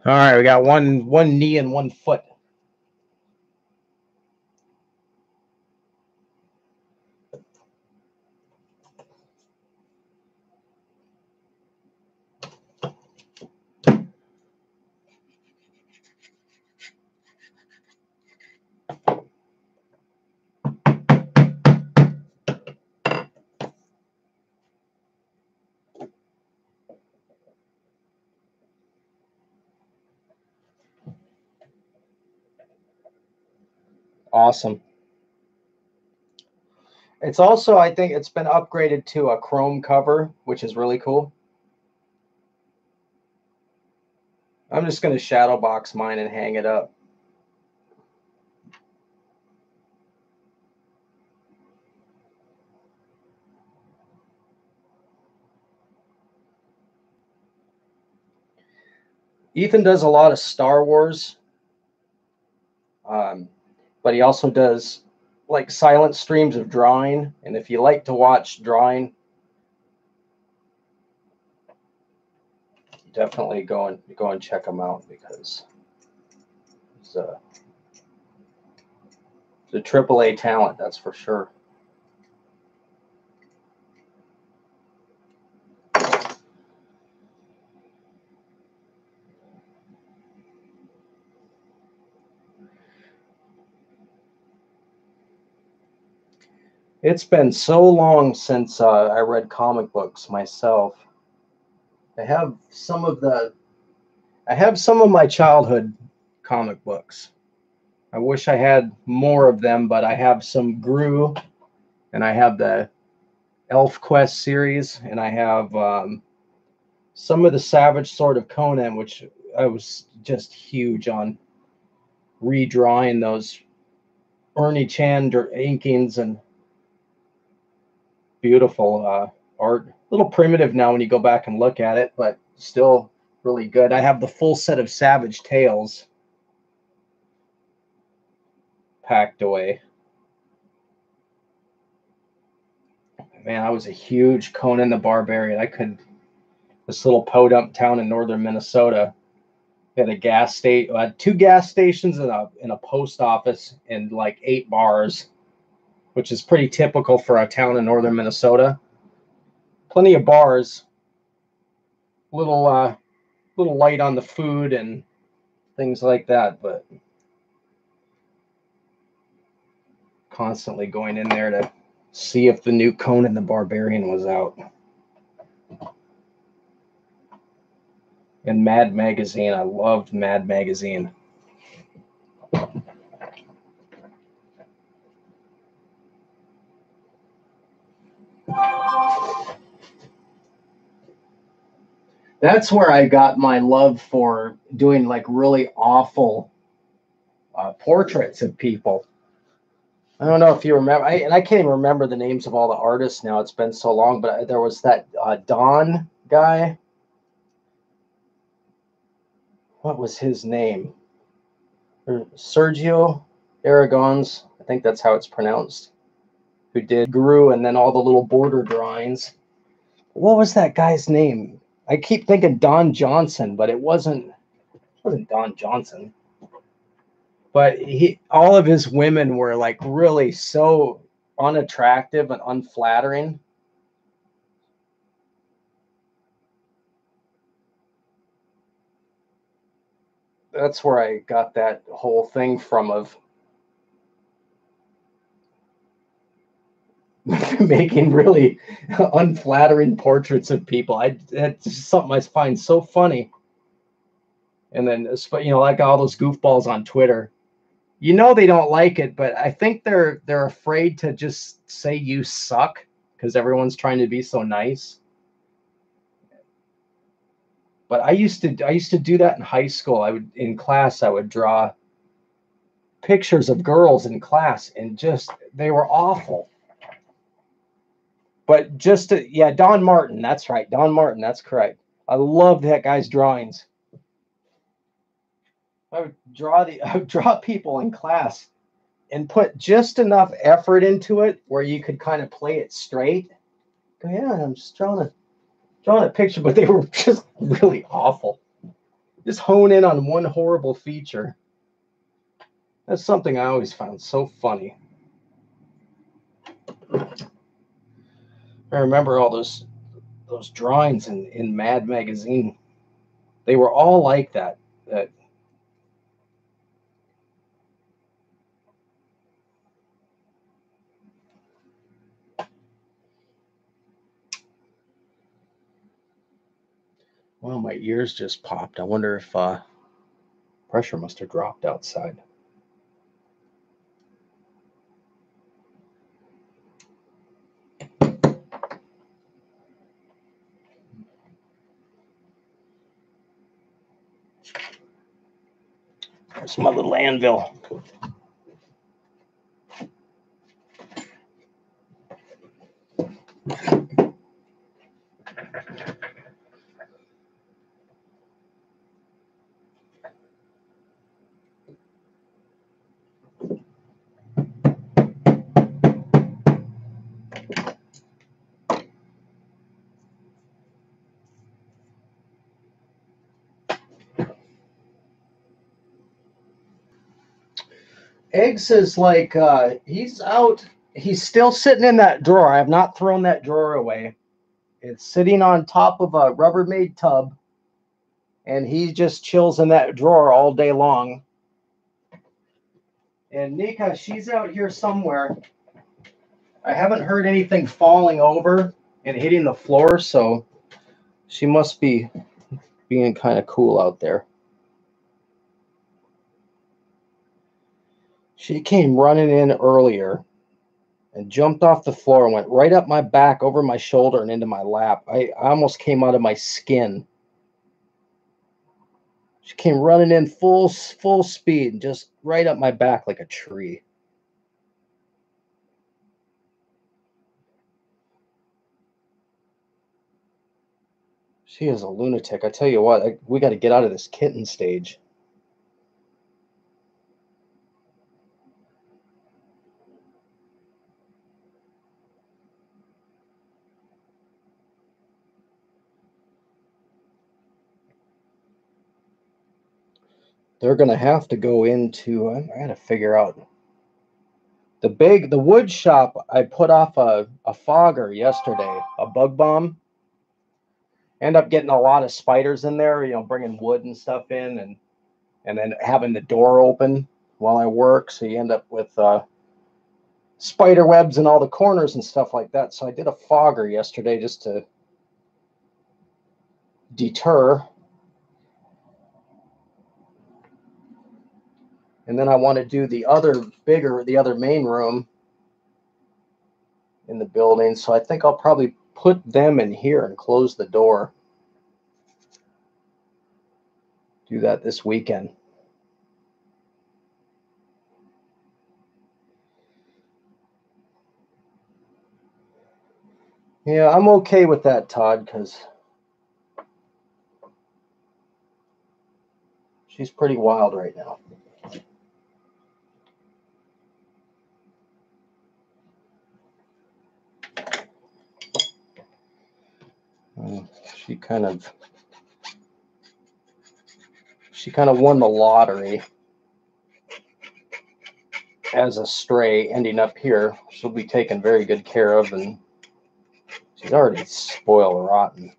All right, we got one knee and 1 foot. Awesome. It's also, I think it's been upgraded to a chrome cover, which is really cool. I'm just going to shadow box mine and hang it up. Ethan does a lot of Star Wars, but he also does like silent streams of drawing. And if you like to watch drawing, definitely go and check him out, because he's a AAA talent, that's for sure. It's been so long since I read comic books myself. I have some of my childhood comic books. I wish I had more of them, but I have some Gru, and I have the Elf Quest series, and I have some of the Savage Sword of Conan, which I was just huge on redrawing those Ernie Chan inkings, and beautiful art. A little primitive now when you go back and look at it, but still really good. I have the full set of Savage Tales packed away. Man, I was a huge Conan the Barbarian. This little podunk town in northern Minnesota had a gas station, had 2 gas stations and a post office and like 8 bars, which is pretty typical for a town in northern Minnesota. Plenty of bars, little light on the food and things like that, but constantly going in there to see if the new Conan the Barbarian was out. And Mad Magazine, I loved Mad Magazine. That's where I got my love for doing like really awful portraits of people. I don't know if you remember, and I can't even remember the names of all the artists now. It's been so long, but there was that Don guy. What was his name? Sergio Aragon's, I think that's how it's pronounced, who did Guru and then all the little border drawings. What was that guy's name? I keep thinking Don Johnson, but it wasn't Don Johnson. But all of his women were like really so unattractive and unflattering. That's where I got that whole thing from of making really unflattering portraits of people. That's just something I find so funny. And then, like all those goofballs on Twitter, they don't like it, but I think they're afraid to just say you suck because everyone's trying to be so nice. But I used to do that in high school. In class I would draw pictures of girls in class, and just they were awful. But yeah, Don Martin, that's right. Don Martin, that's correct. I love that guy's drawings. I would draw people in class and put just enough effort into it where you could kind of play it straight. Go, yeah, I'm just drawing a picture, but they were just really awful. Just hone in on one horrible feature. That's something I always found so funny. I remember all those drawings in Mad Magazine. They were all like that. Well, my ears just popped. I wonder if pressure must have dropped outside. There's my little anvil. Eggs is like he's out. He's still sitting in that drawer. I have not thrown that drawer away. It's sitting on top of a Rubbermaid tub, and he just chills in that drawer all day long. And Nika, she's out here somewhere. I haven't heard anything falling over and hitting the floor, so she must be being kind of cool out there. She came running in earlier and jumped off the floor and went right up my back, over my shoulder, and into my lap. I almost came out of my skin. She came running in full speed and just right up my back like a tree. She is a lunatic. I tell you what, we got to get out of this kitten stage. They're going to have to go into, I got to figure out. The wood shop, I put off a fogger yesterday, a bug bomb. End up getting a lot of spiders in there, bringing wood and stuff in, and then having the door open while I work. So you end up with spider webs in all the corners and stuff like that. So I did a fogger yesterday just to deter. And then I want to do the other main room in the building, so I think I'll probably put them in here and close the door. Do that this weekend. Yeah, I'm okay with that, Todd, because she's pretty wild right now. She kind of won the lottery as a stray, ending up here. She'll be taken very good care of, and she's already spoiled rotten.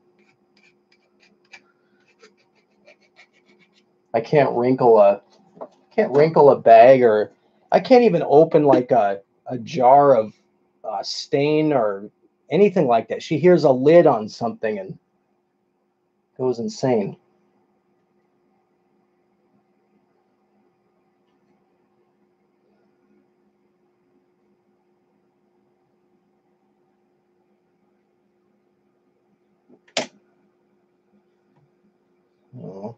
I can't wrinkle a bag, or I can't even open like a jar of stain or anything like that. She hears a lid on something and goes insane. Well,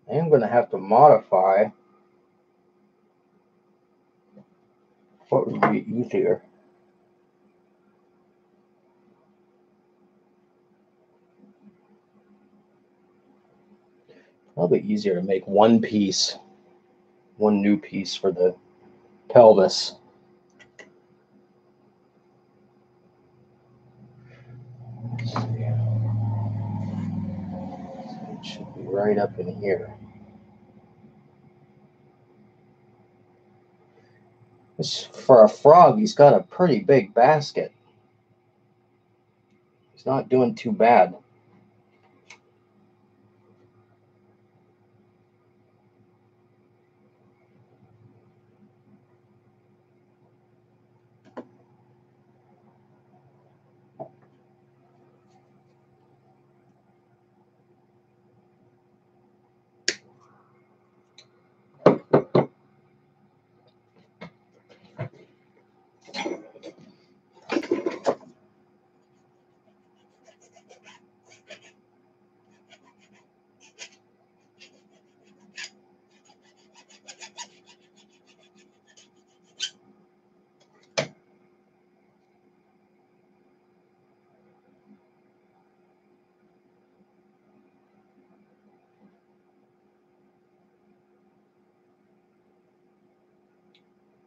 I am going to have to modify what would be easier. Probably easier to make one new piece for the pelvis. Let's see. It should be right up in here. For a frog, he's got a pretty big basket. He's not doing too bad.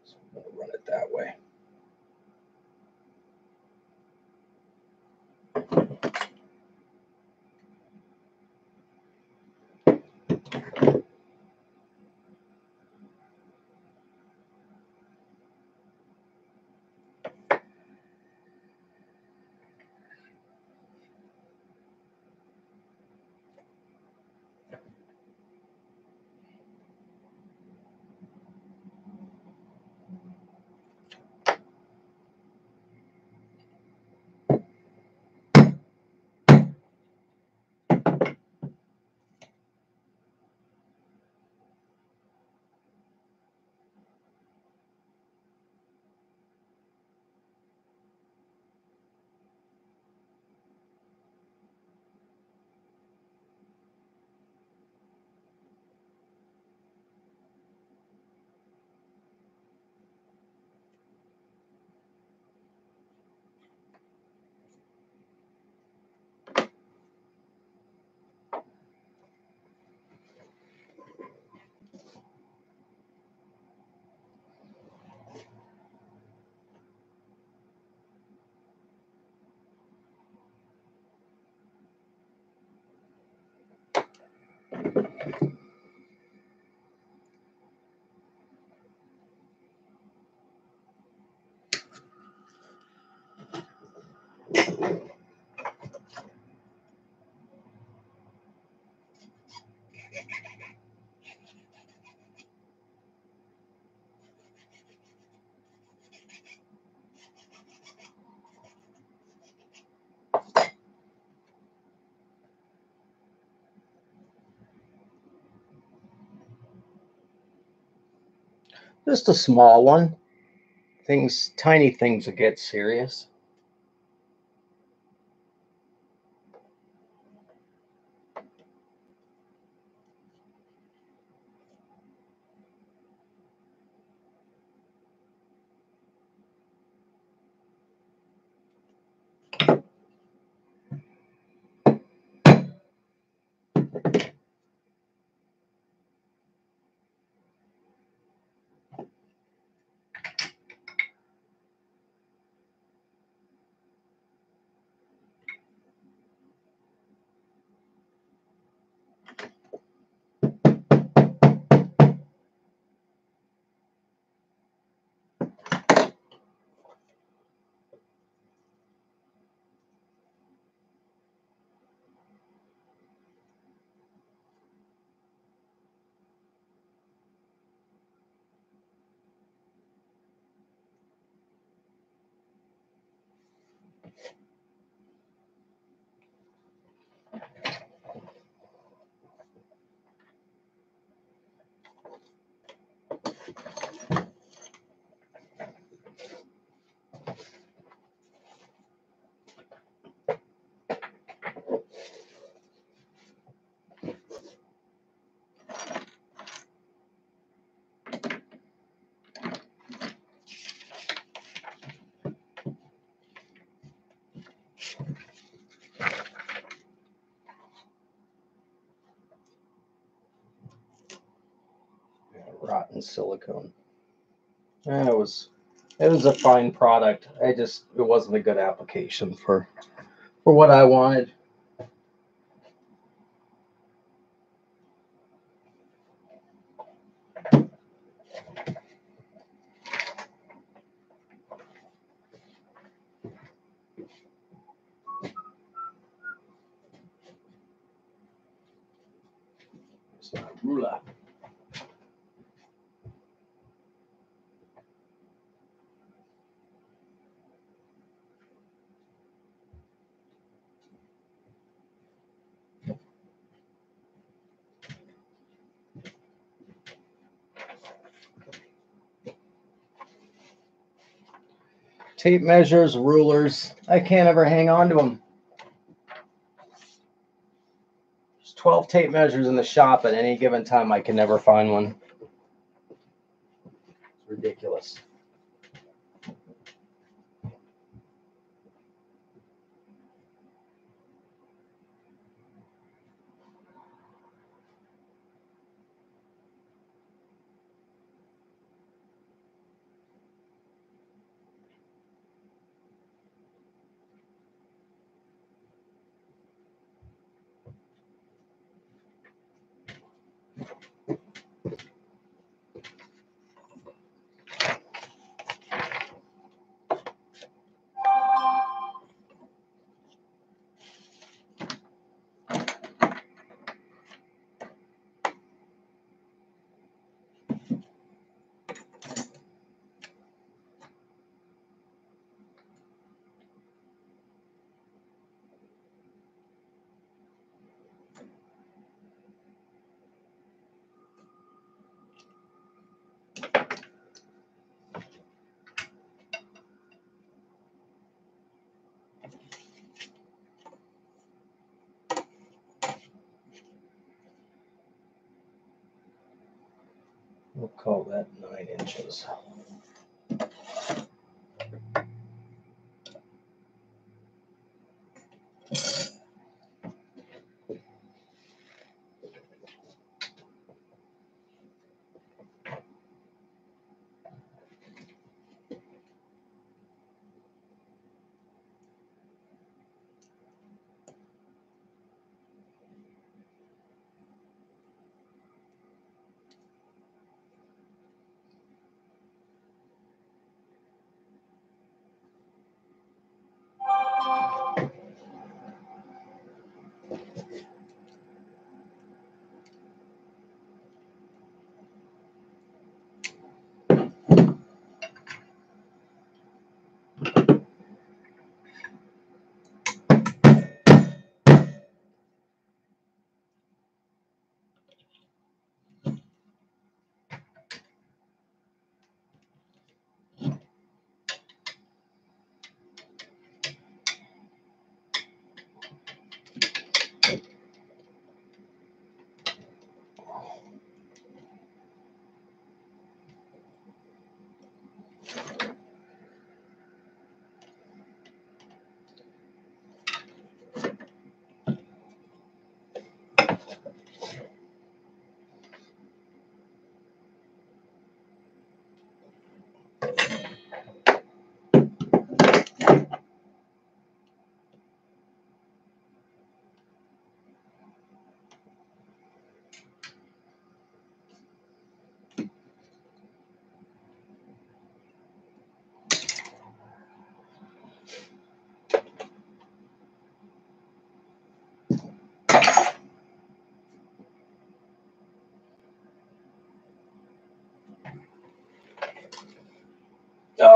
So I'm going to run it that way. Just a small one. tiny things will get serious. Rotten silicone. It was a fine product. It wasn't a good application for what I wanted. It's not a ruler. Tape measures, rulers. I can't ever hang on to them. There's 12 tape measures in the shop at any given time. I can never find one. It's ridiculous. We'll call that 9 inches.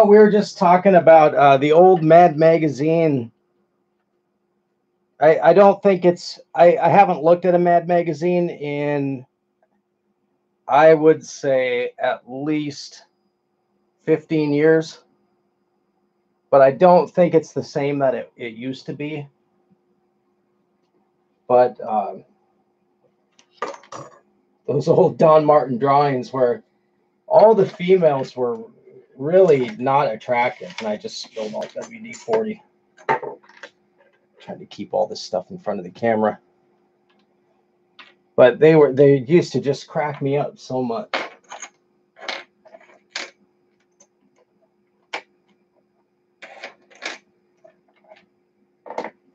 Oh, we were just talking about the old Mad magazine. I don't think it's, I haven't looked at a Mad magazine in, I would say, at least 15 years. But I don't think it's the same that it used to be. But those old Don Martin drawings where all the females were really not attractive. And I just spilled all WD-40. Trying to keep all this stuff in front of the camera. But they used to just crack me up so much.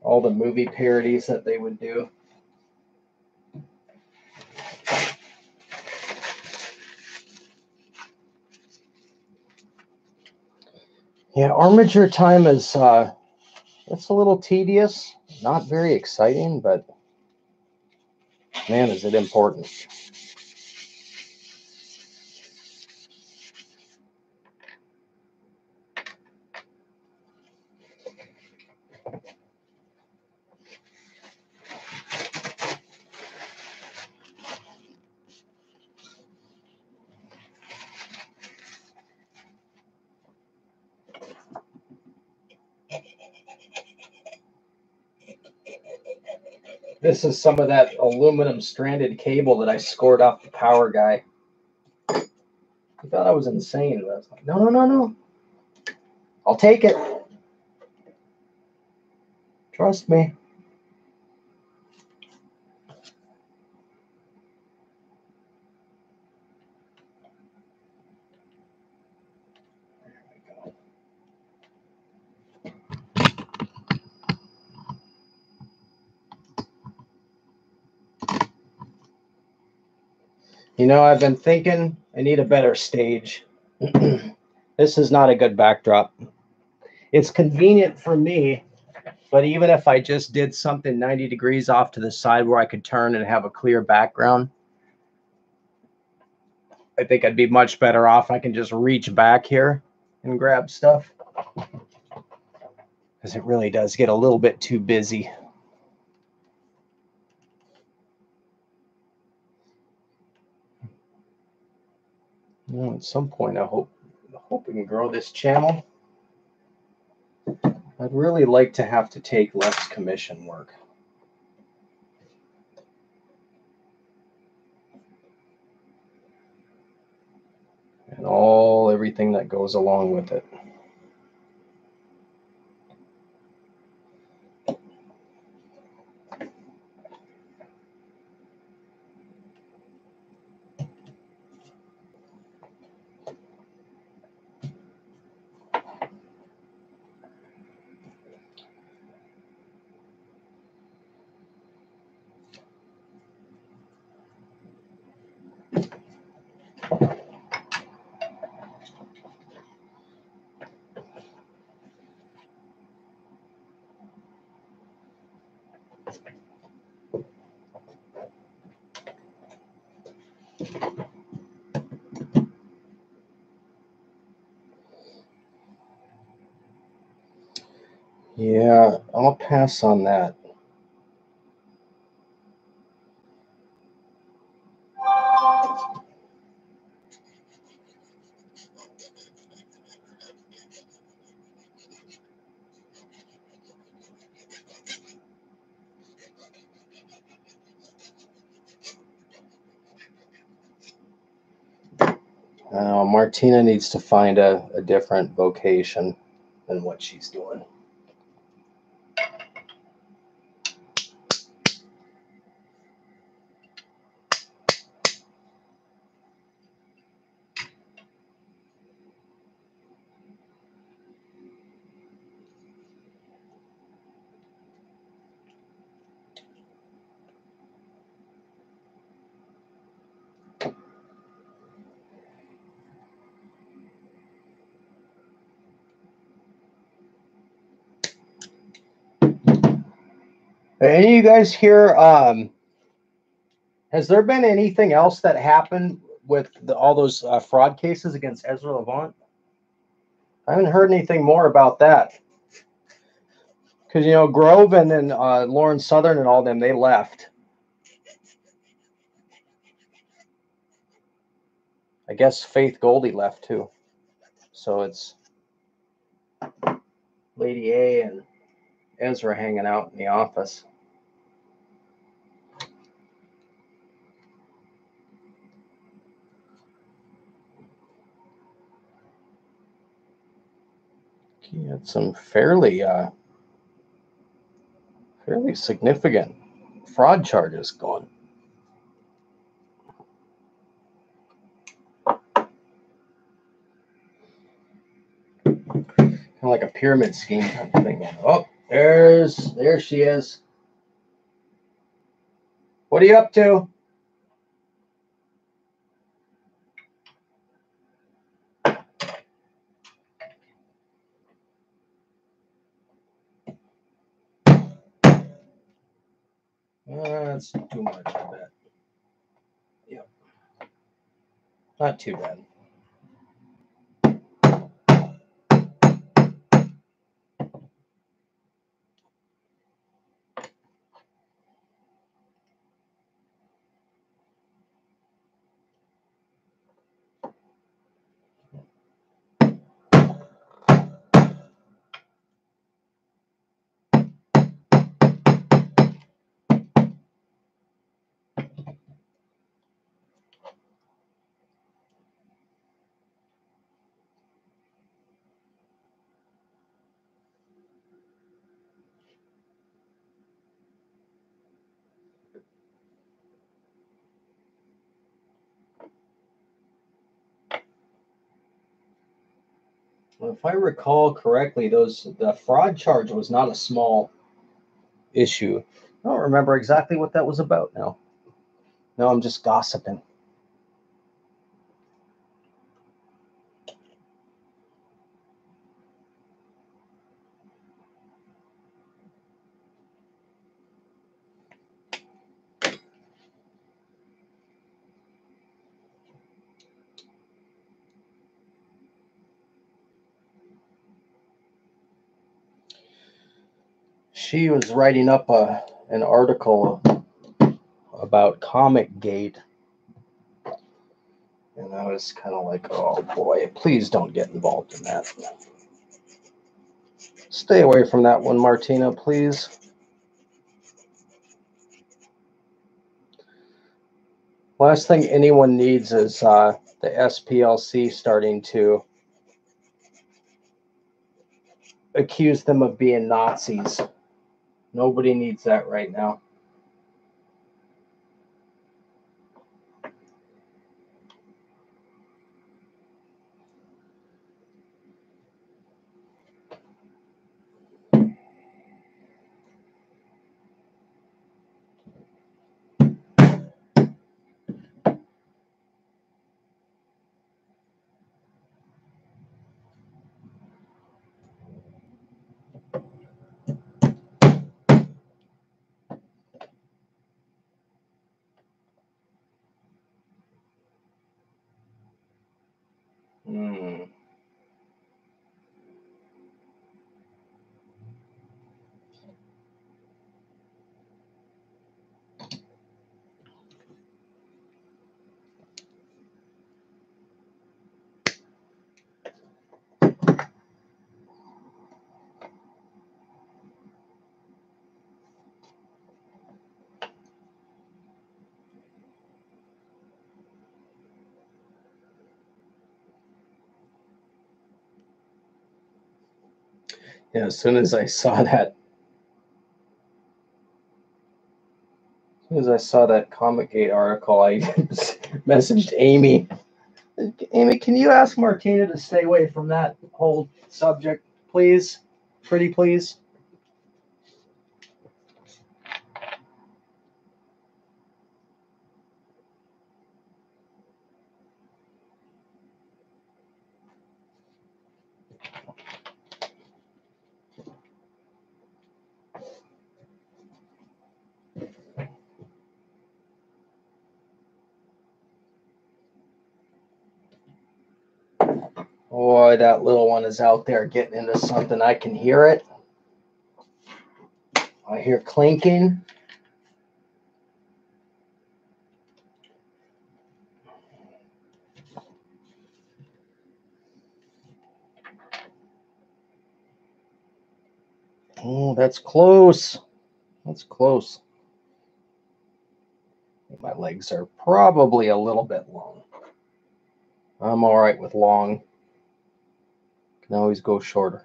All the movie parodies that they would do. Yeah, Armiger time is it's a little tedious, not very exciting, but man, is it important. This is some of that aluminum stranded cable that I scored off the power guy. I thought I was insane, but I was like, no, no, no, no. I'll take it. Trust me. You know, I've been thinking I need a better stage. This is not a good backdrop. It's convenient for me, but even if I just did something 90 degrees off to the side where I could turn and have a clear background, I think I'd be much better off. I can just reach back here and grab stuff, because it really does get a little bit too busy. You know, at some point, I hope we can grow this channel. I'd really like to have to take less commission work. And everything that goes along with it. Yeah, I'll pass on that. Martina needs to find a different vocation than what she's doing. Any of you guys here, has there been anything else that happened with all those fraud cases against Ezra Levant? I haven't heard anything more about that. Because, you know, Groven and Lauren Southern and all them, they left. I guess Faith Goldie left too. So it's Lady A and Ezra hanging out in the office. He had some fairly significant fraud charges going. Kind of like a pyramid scheme type of thing. Oh, there she is. What are you up to? That's too much, I bet. Yep. Not too bad. Well, if I recall correctly, the fraud charge was not a small issue. I don't remember exactly what that was about now. No, I'm just gossiping. She was writing up an article about Comic Gate. And I was kind of like, oh boy, please don't get involved in that. Stay away from that one, Martina, please. Last thing anyone needs is the SPLC starting to accuse them of being Nazis. Nobody needs that right now. Yeah, as soon as I saw that Comic-Gate article, I messaged Amy. Amy, can you ask Martina to stay away from that whole subject, please? Pretty please. Boy, that little one is out there getting into something. I can hear it. I hear clinking. Oh, that's close. That's close. My legs are probably a little bit long. I'm all right with long. Can always go shorter.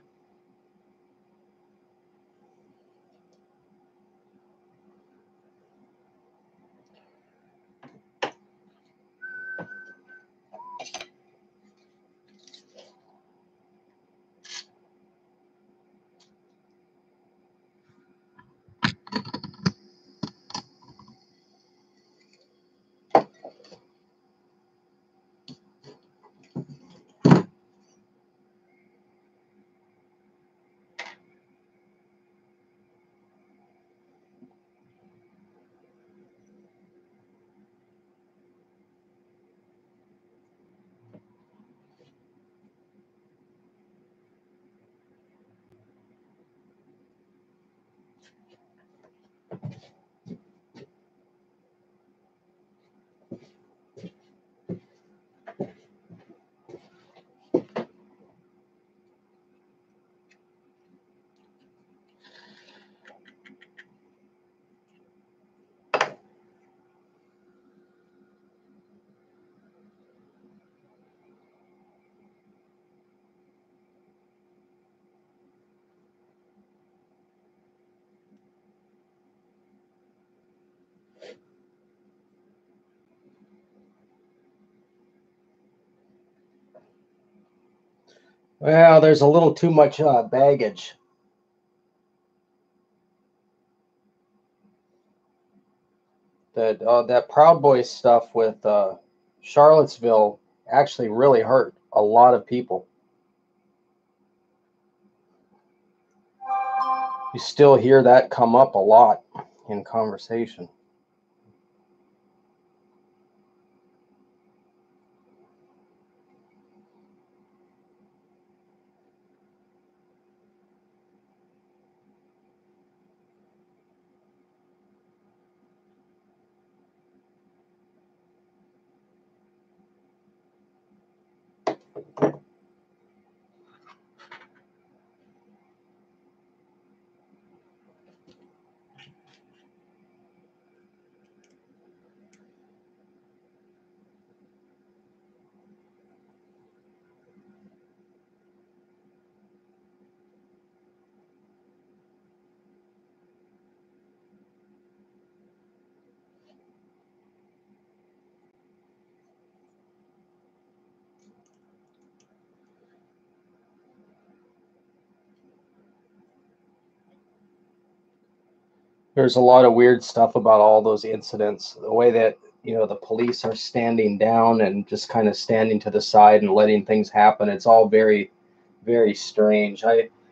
Well, there's a little too much baggage. That Proud Boys stuff with Charlottesville actually really hurt a lot of people. You still hear that come up a lot in conversation. There's a lot of weird stuff about all those incidents. The way that, the police are standing down and just kind of standing to the side and letting things happen. It's all very, very strange.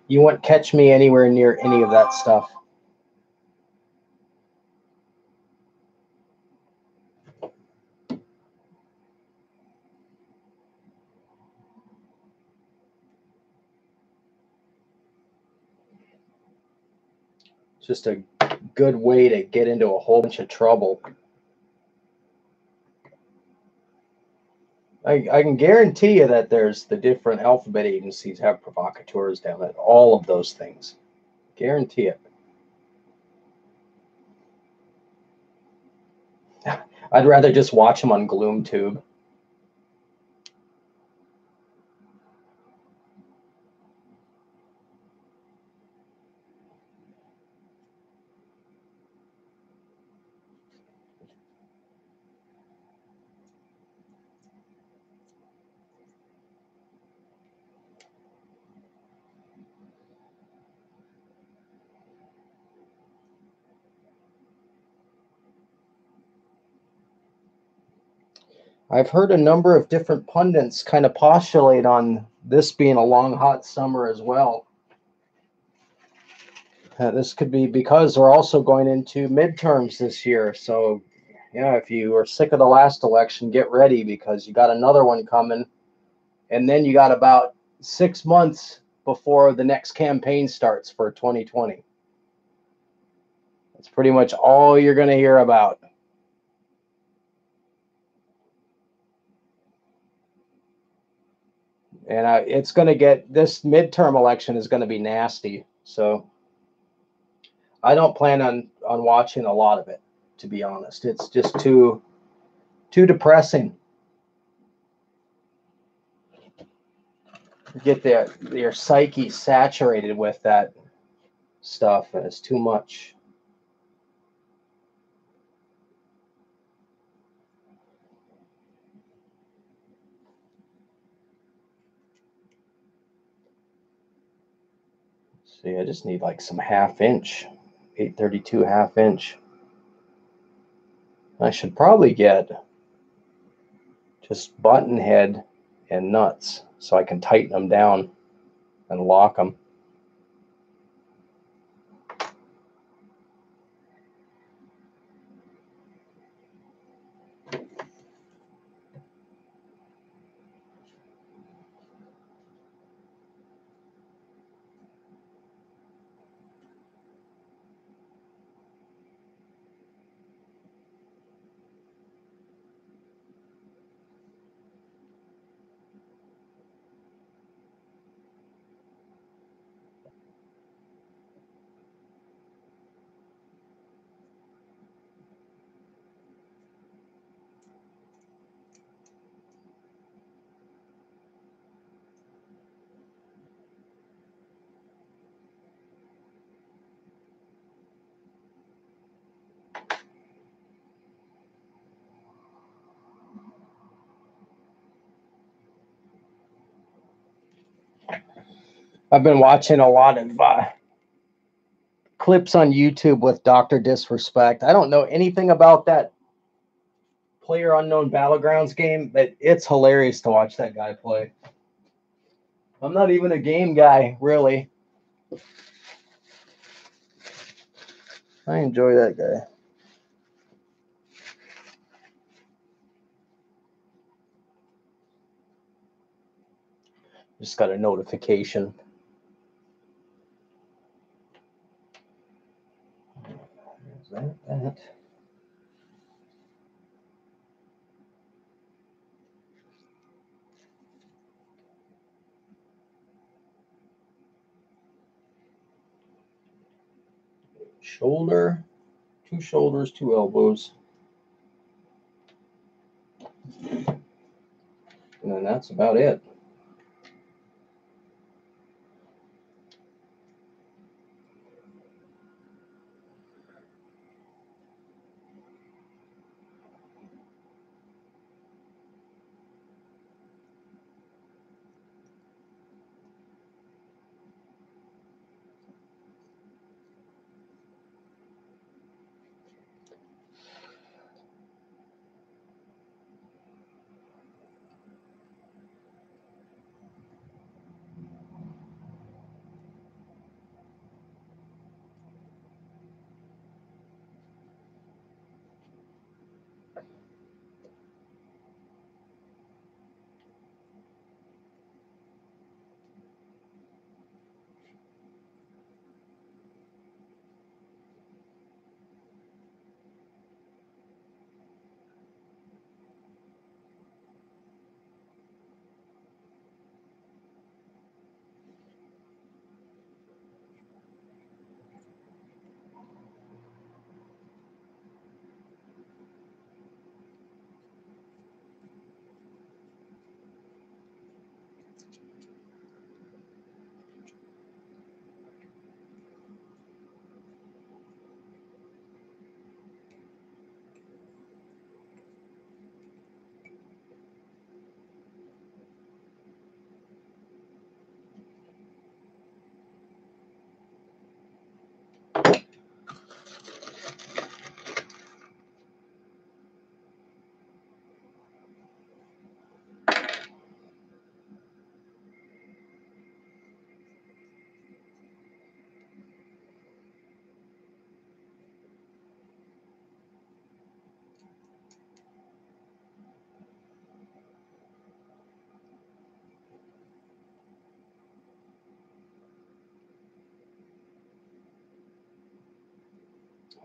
You wouldn't catch me anywhere near any of that stuff. Just a good way to get into a whole bunch of trouble. I can guarantee you that there's the different alphabet agencies have provocateurs down at all of those things. Guarantee it. I'd rather just watch them on GloomTube. I've heard a number of different pundits kind of postulate on this being a long, hot summer as well. This could be because we're also going into midterms this year. So, yeah, if you were sick of the last election, get ready because you got another one coming. and then you got about 6 months before the next campaign starts for 2020. That's pretty much all you're going to hear about. And it's going to get, this midterm election is going to be nasty. So I don't plan on watching a lot of it, to be honest. It's just too depressing. You get your psyche saturated with that stuff, and it's too much. See, I just need like some 1/2 inch, 832 1/2 inch. I should probably get just button head and nuts so I can tighten them down and lock them. I've been watching a lot of clips on YouTube with Dr. Disrespect. I don't know anything about that Player Unknown Battlegrounds game, but it's hilarious to watch that guy play. I'm not even a game guy, really. I enjoy that guy. Just got a notification. Is that? Shoulder, 2 shoulders, 2 elbows. And then that's about it.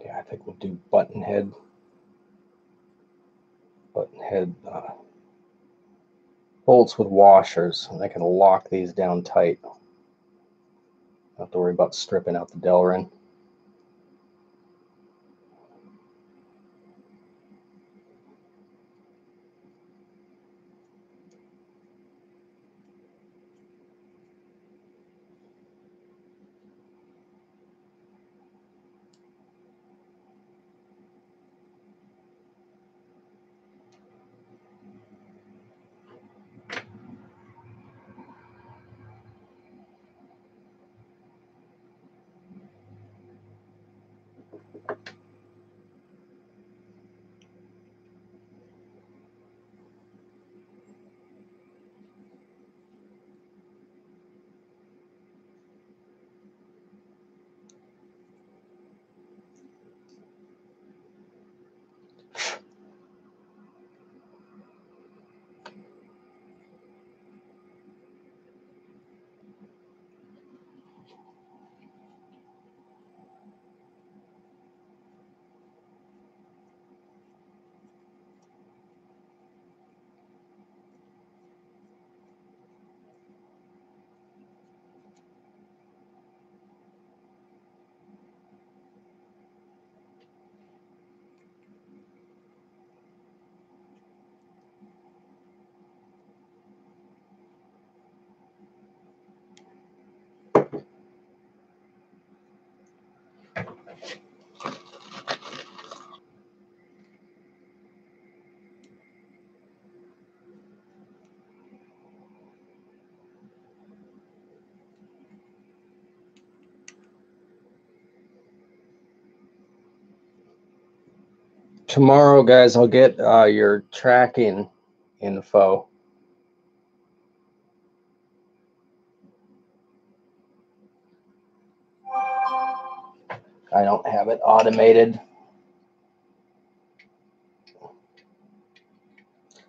Yeah, I think we'll do button head bolts with washers, and I can lock these down tight. Don't have to worry about stripping out the Delrin. Tomorrow, guys, I'll get your tracking info. I don't have it automated.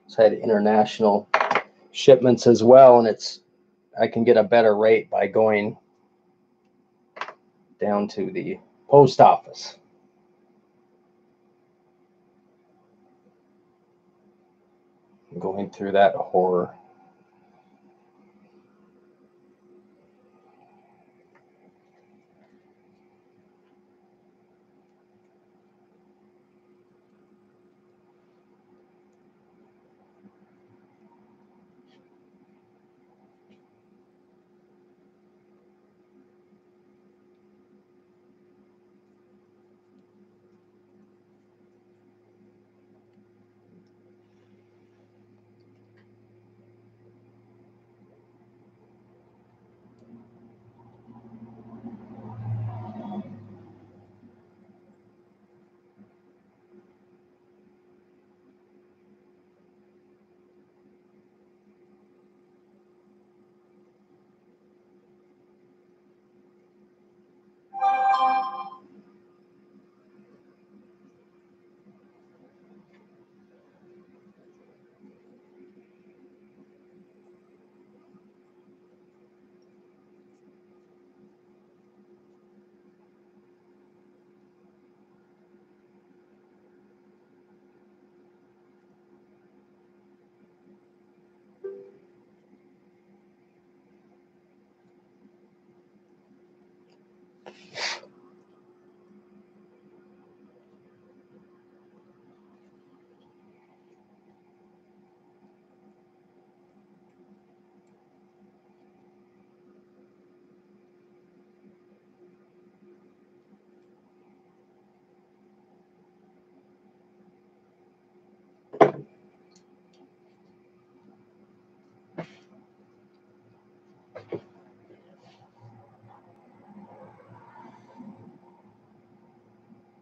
So I had international shipments as well, and I can get a better rate by going down to the post office. Going through that horror.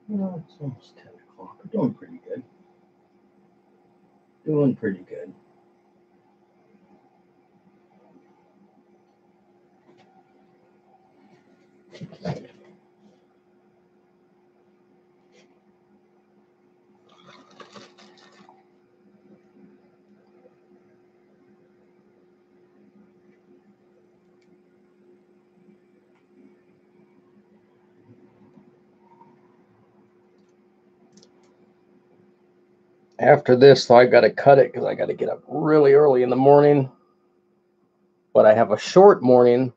No, it's almost 10 o'clock. We're doing pretty good. Doing pretty good. After this, though, I got to cut it because I got to get up really early in the morning. But I have a short morning.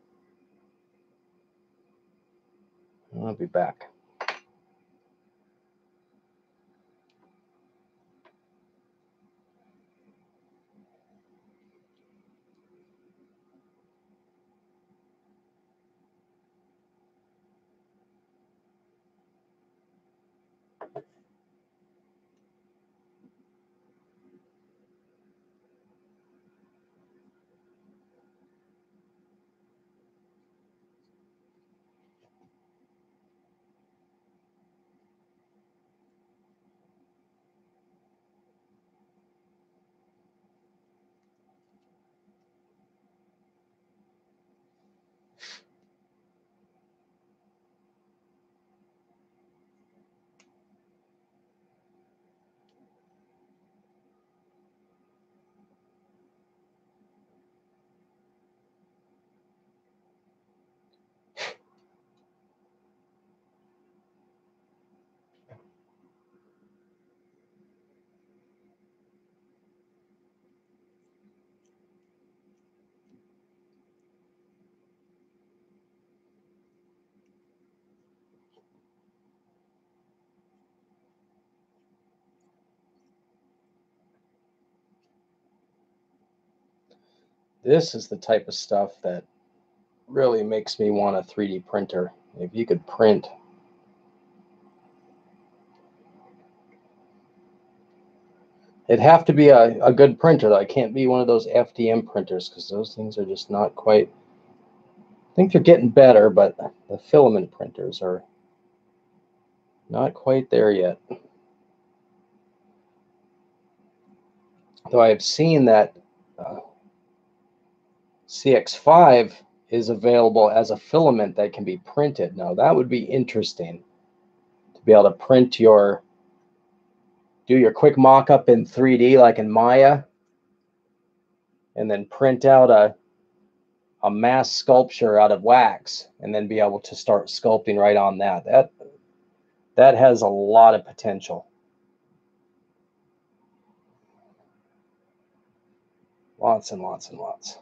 I'll be back. This is the type of stuff that really makes me want a 3D printer. If you could print. It'd have to be a good printer, though. It can't be one of those FDM printers because those things are just not quite. I think they're getting better, but the filament printers are not quite there yet. Though I have seen that CX5 is available as a filament that can be printed. Now, that would be interesting to be able to print do your quick mock-up in 3D like in Maya, and then print out a mass sculpture out of wax, and then be able to start sculpting right on that. That has a lot of potential. Lots and lots and lots.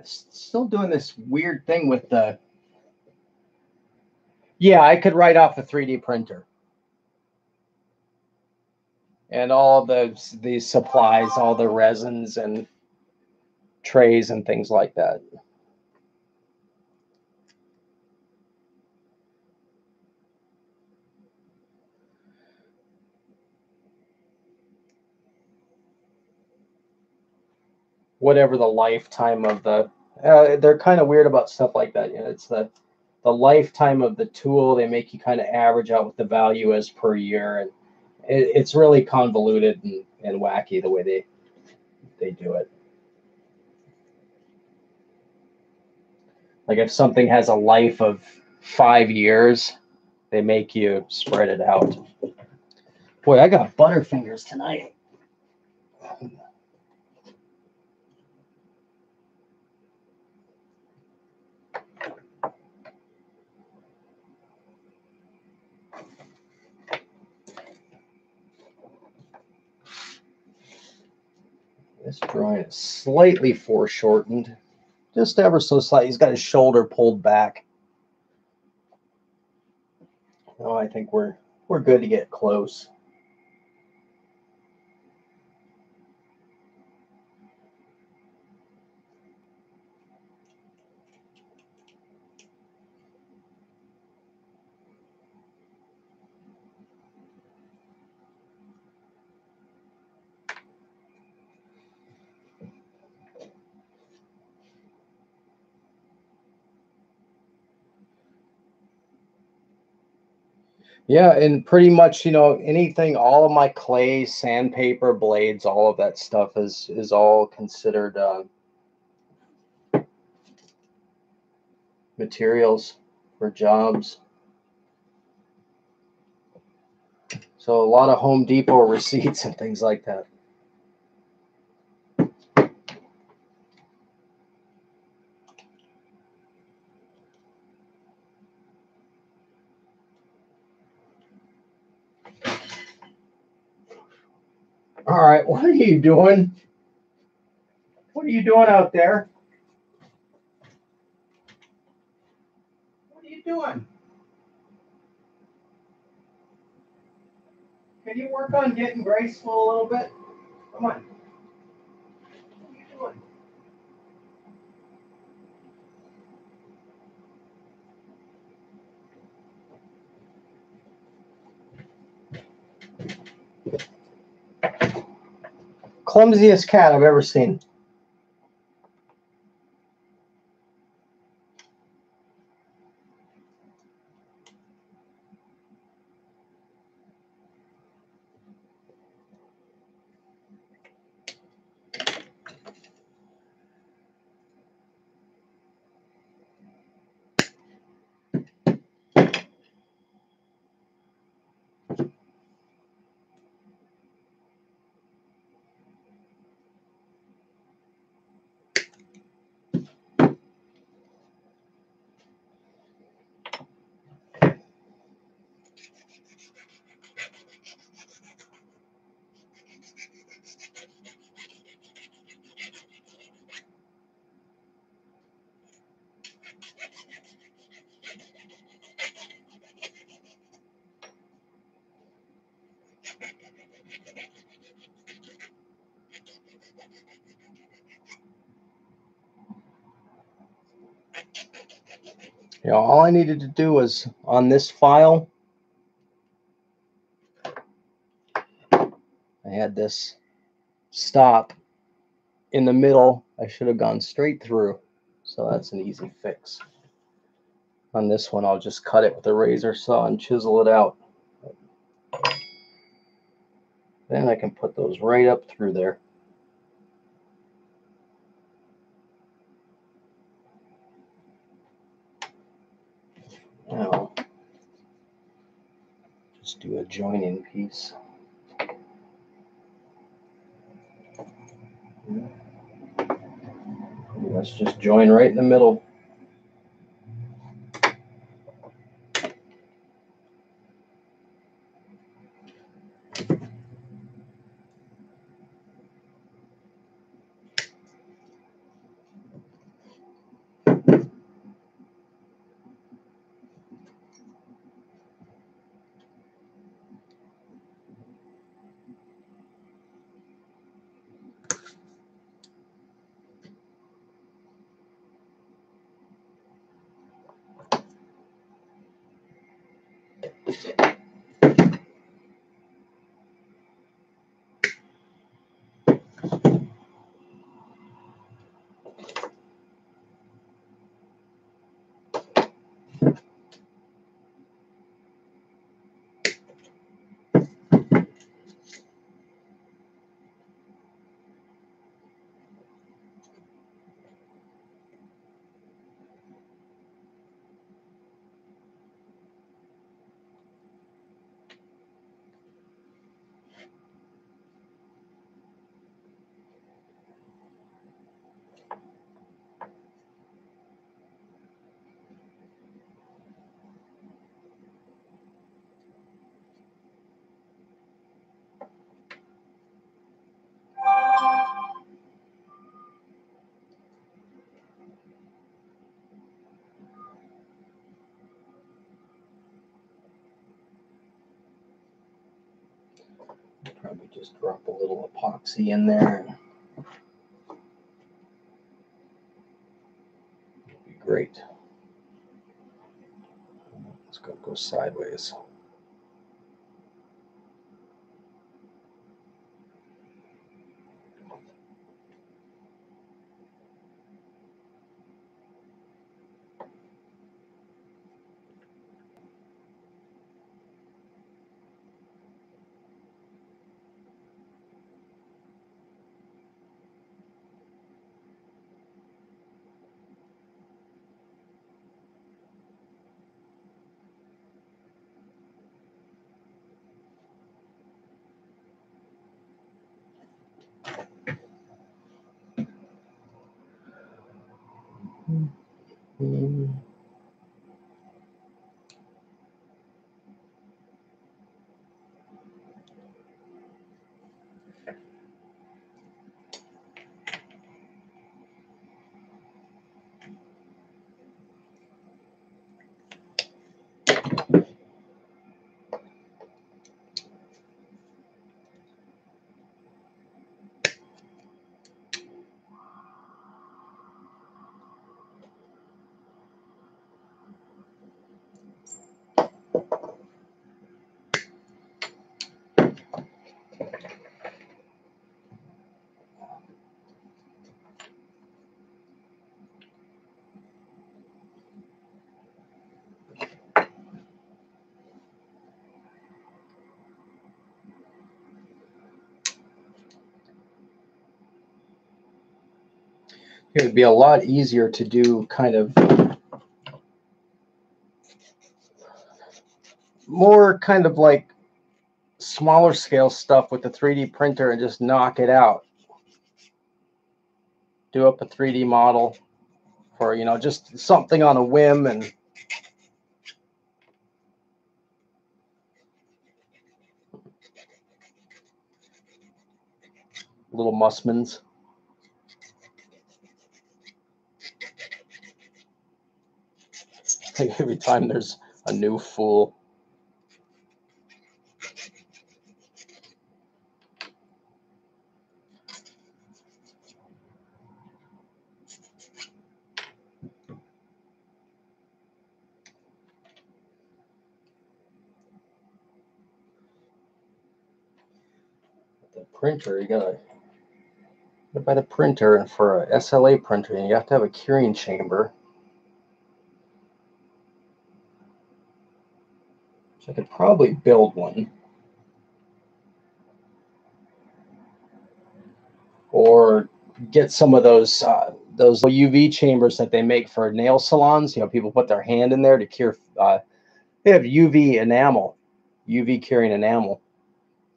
Still doing this weird thing with the. Yeah, I could write off a 3D printer. And all these supplies, all the resins and trays and things like that. Whatever the lifetime of the, they're kind of weird about stuff like that. You know, it's the lifetime of the tool. They make you kind of average out what the value is per year, and it's really convoluted and wacky the way they do it. Like if something has a life of 5 years, they make you spread it out. Boy, I got butterfingers tonight. This drawing is slightly foreshortened, just ever so slightly. He's got his shoulder pulled back. Oh, I think we're good to get close. Yeah, and pretty much, anything, all of my clay, sandpaper, blades, all of that stuff is all considered materials for jobs. So a lot of Home Depot receipts and things like that. All right, what are you doing? What are you doing out there? What are you doing? Can you work on getting graceful a little bit? Come on. What are you doing? Clumsiest cat I've ever seen. All I needed to do was on this file, I had this stop in the middle. I should have gone straight through. So that's an easy fix. On this one, I'll just cut it with a razor saw and chisel it out. Then I can put those right up through there. Now, just do a joining piece. Let's just join right in the middle. Probably just drop a little epoxy in there. It'd be great. It's going to go sideways. It would be a lot easier to do kind of more kind of like smaller scale stuff with the 3D printer and just knock it out. Do up a 3D model for, you know, just something on a whim and little Mussmans. Every time there's a new fool. The printer, you gotta buy the printer, and for a SLA printer, you have to have a curing chamber. So I could probably build one. Or get some of those UV chambers that they make for nail salons. You know, people put their hand in there to cure. They have UV enamel, UV curing enamel.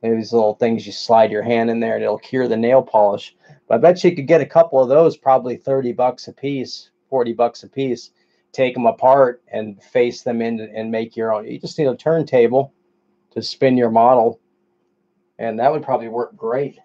They have these little things you slide your hand in there and it'll cure the nail polish. But I bet you could get a couple of those, probably $30 a piece, $40 a piece. Take them apart and face them in and make your own. You just need a turntable to spin your model, and that would probably work great.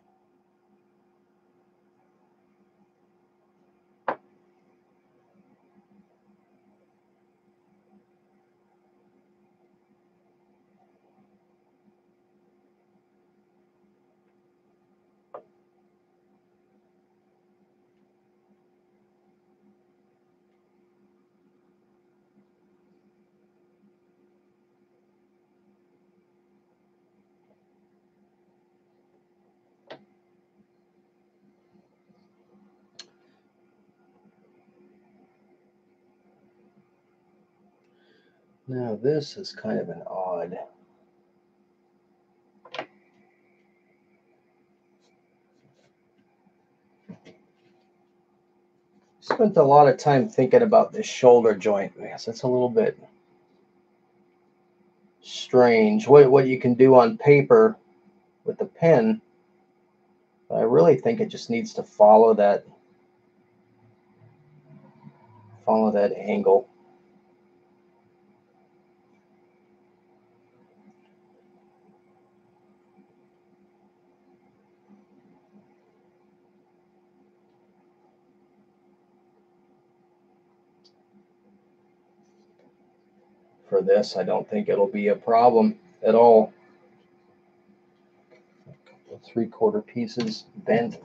Now this is kind of an odd. Spent a lot of time thinking about this shoulder joint. Yes, it's a little bit strange. What you can do on paper with the pen, but I really think it just needs to follow that angle. For this, I don't think it'll be a problem at all. 3/4 pieces bent.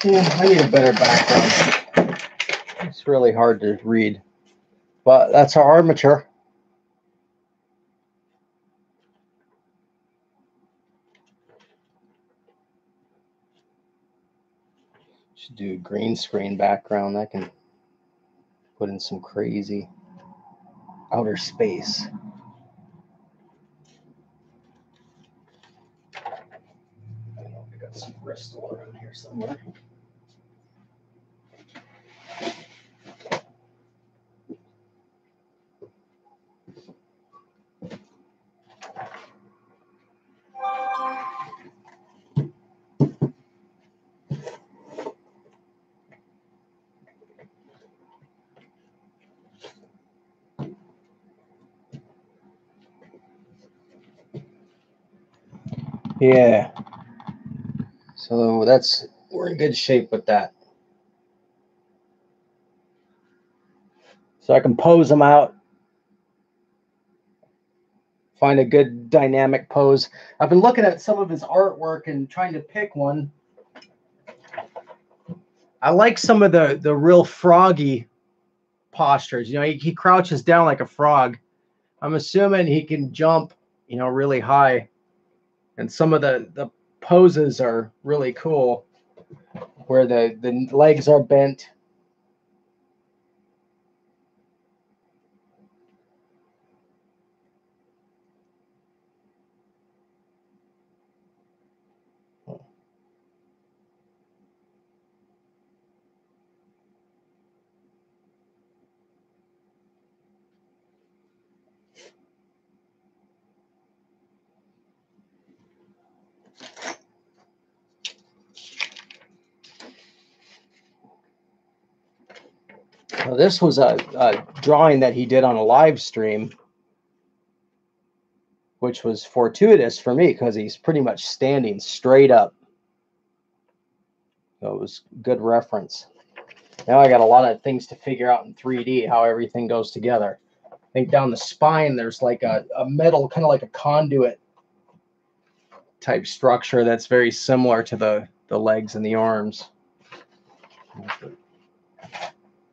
Yeah, I need a better background. It's really hard to read. But that's our armature. Should do a green screen background. I can put in some crazy outer space. I know I got some Bristol around here somewhere. Yeah. So we're in good shape with that. So I can pose them out, find a good dynamic pose. I've been looking at some of his artwork and trying to pick one. I like some of the real froggy postures. You know, he crouches down like a frog. I'm assuming he can jump, you know, really high. And some of the poses are really cool, where the legs are bent. Now, this was a drawing that he did on a live stream, which was fortuitous for me because he's pretty much standing straight up. So it was good reference. Now I got a lot of things to figure out in 3D, how everything goes together. I think down the spine, there's like a metal, kind of like a conduit type structure that's very similar to the legs and the arms.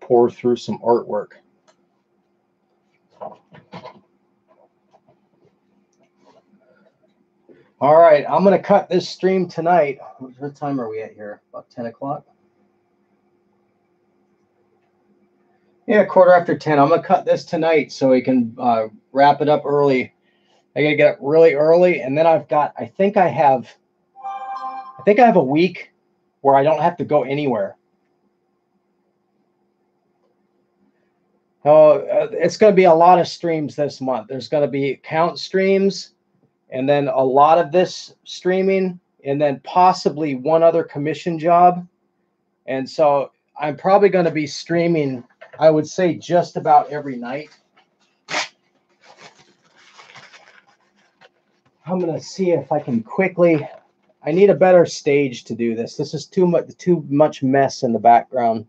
Pour through some artwork. All right, I'm going to cut this stream tonight. What time are we at here? About 10 o'clock? Yeah, 10:15. I'm going to cut this tonight so we can wrap it up early. I got to get up really early, and then I think I have a week where I don't have to go anywhere. Oh, it's going to be a lot of streams this month. There's going to be count streams, and then a lot of this streaming, and then possibly one other commission job. And so I'm probably going to be streaming, I would say, just about every night. I'm going to see if I can quickly. I need a better stage to do this. This is too much mess in the background.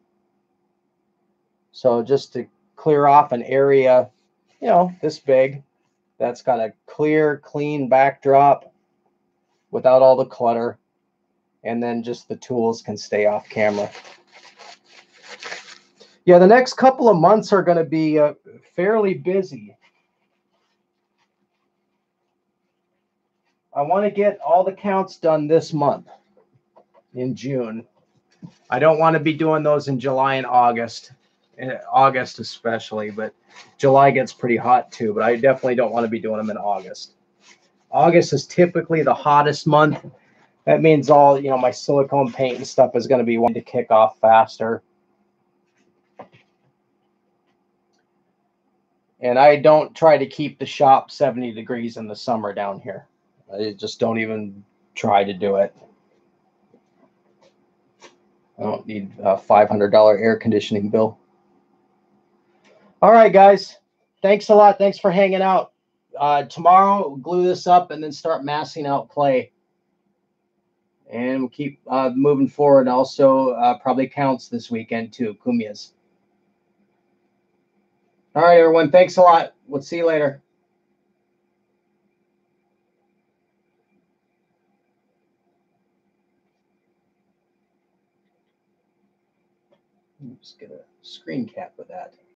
So just to clear off an area, you know, this big, that's got a clear, clean backdrop without all the clutter. And then just the tools can stay off camera. Yeah, the next couple of months are going to be fairly busy. I want to get all the counts done this month in June. I don't want to be doing those in July and August. August especially, but July gets pretty hot too, but I definitely don't want to be doing them in August. August is typically the hottest month. That means all, you know, my silicone paint and stuff is going to be wanting to kick off faster. And I don't try to keep the shop 70 degrees in the summer down here. I just don't even try to do it. I don't need a $500 air conditioning bill. All right, guys. Thanks a lot. Thanks for hanging out. Tomorrow, we'll glue this up and then start massing out clay. And we'll keep moving forward. Also, probably counts this weekend too, Cumias. All right, everyone. Thanks a lot. We'll see you later. Just get a screen cap of that.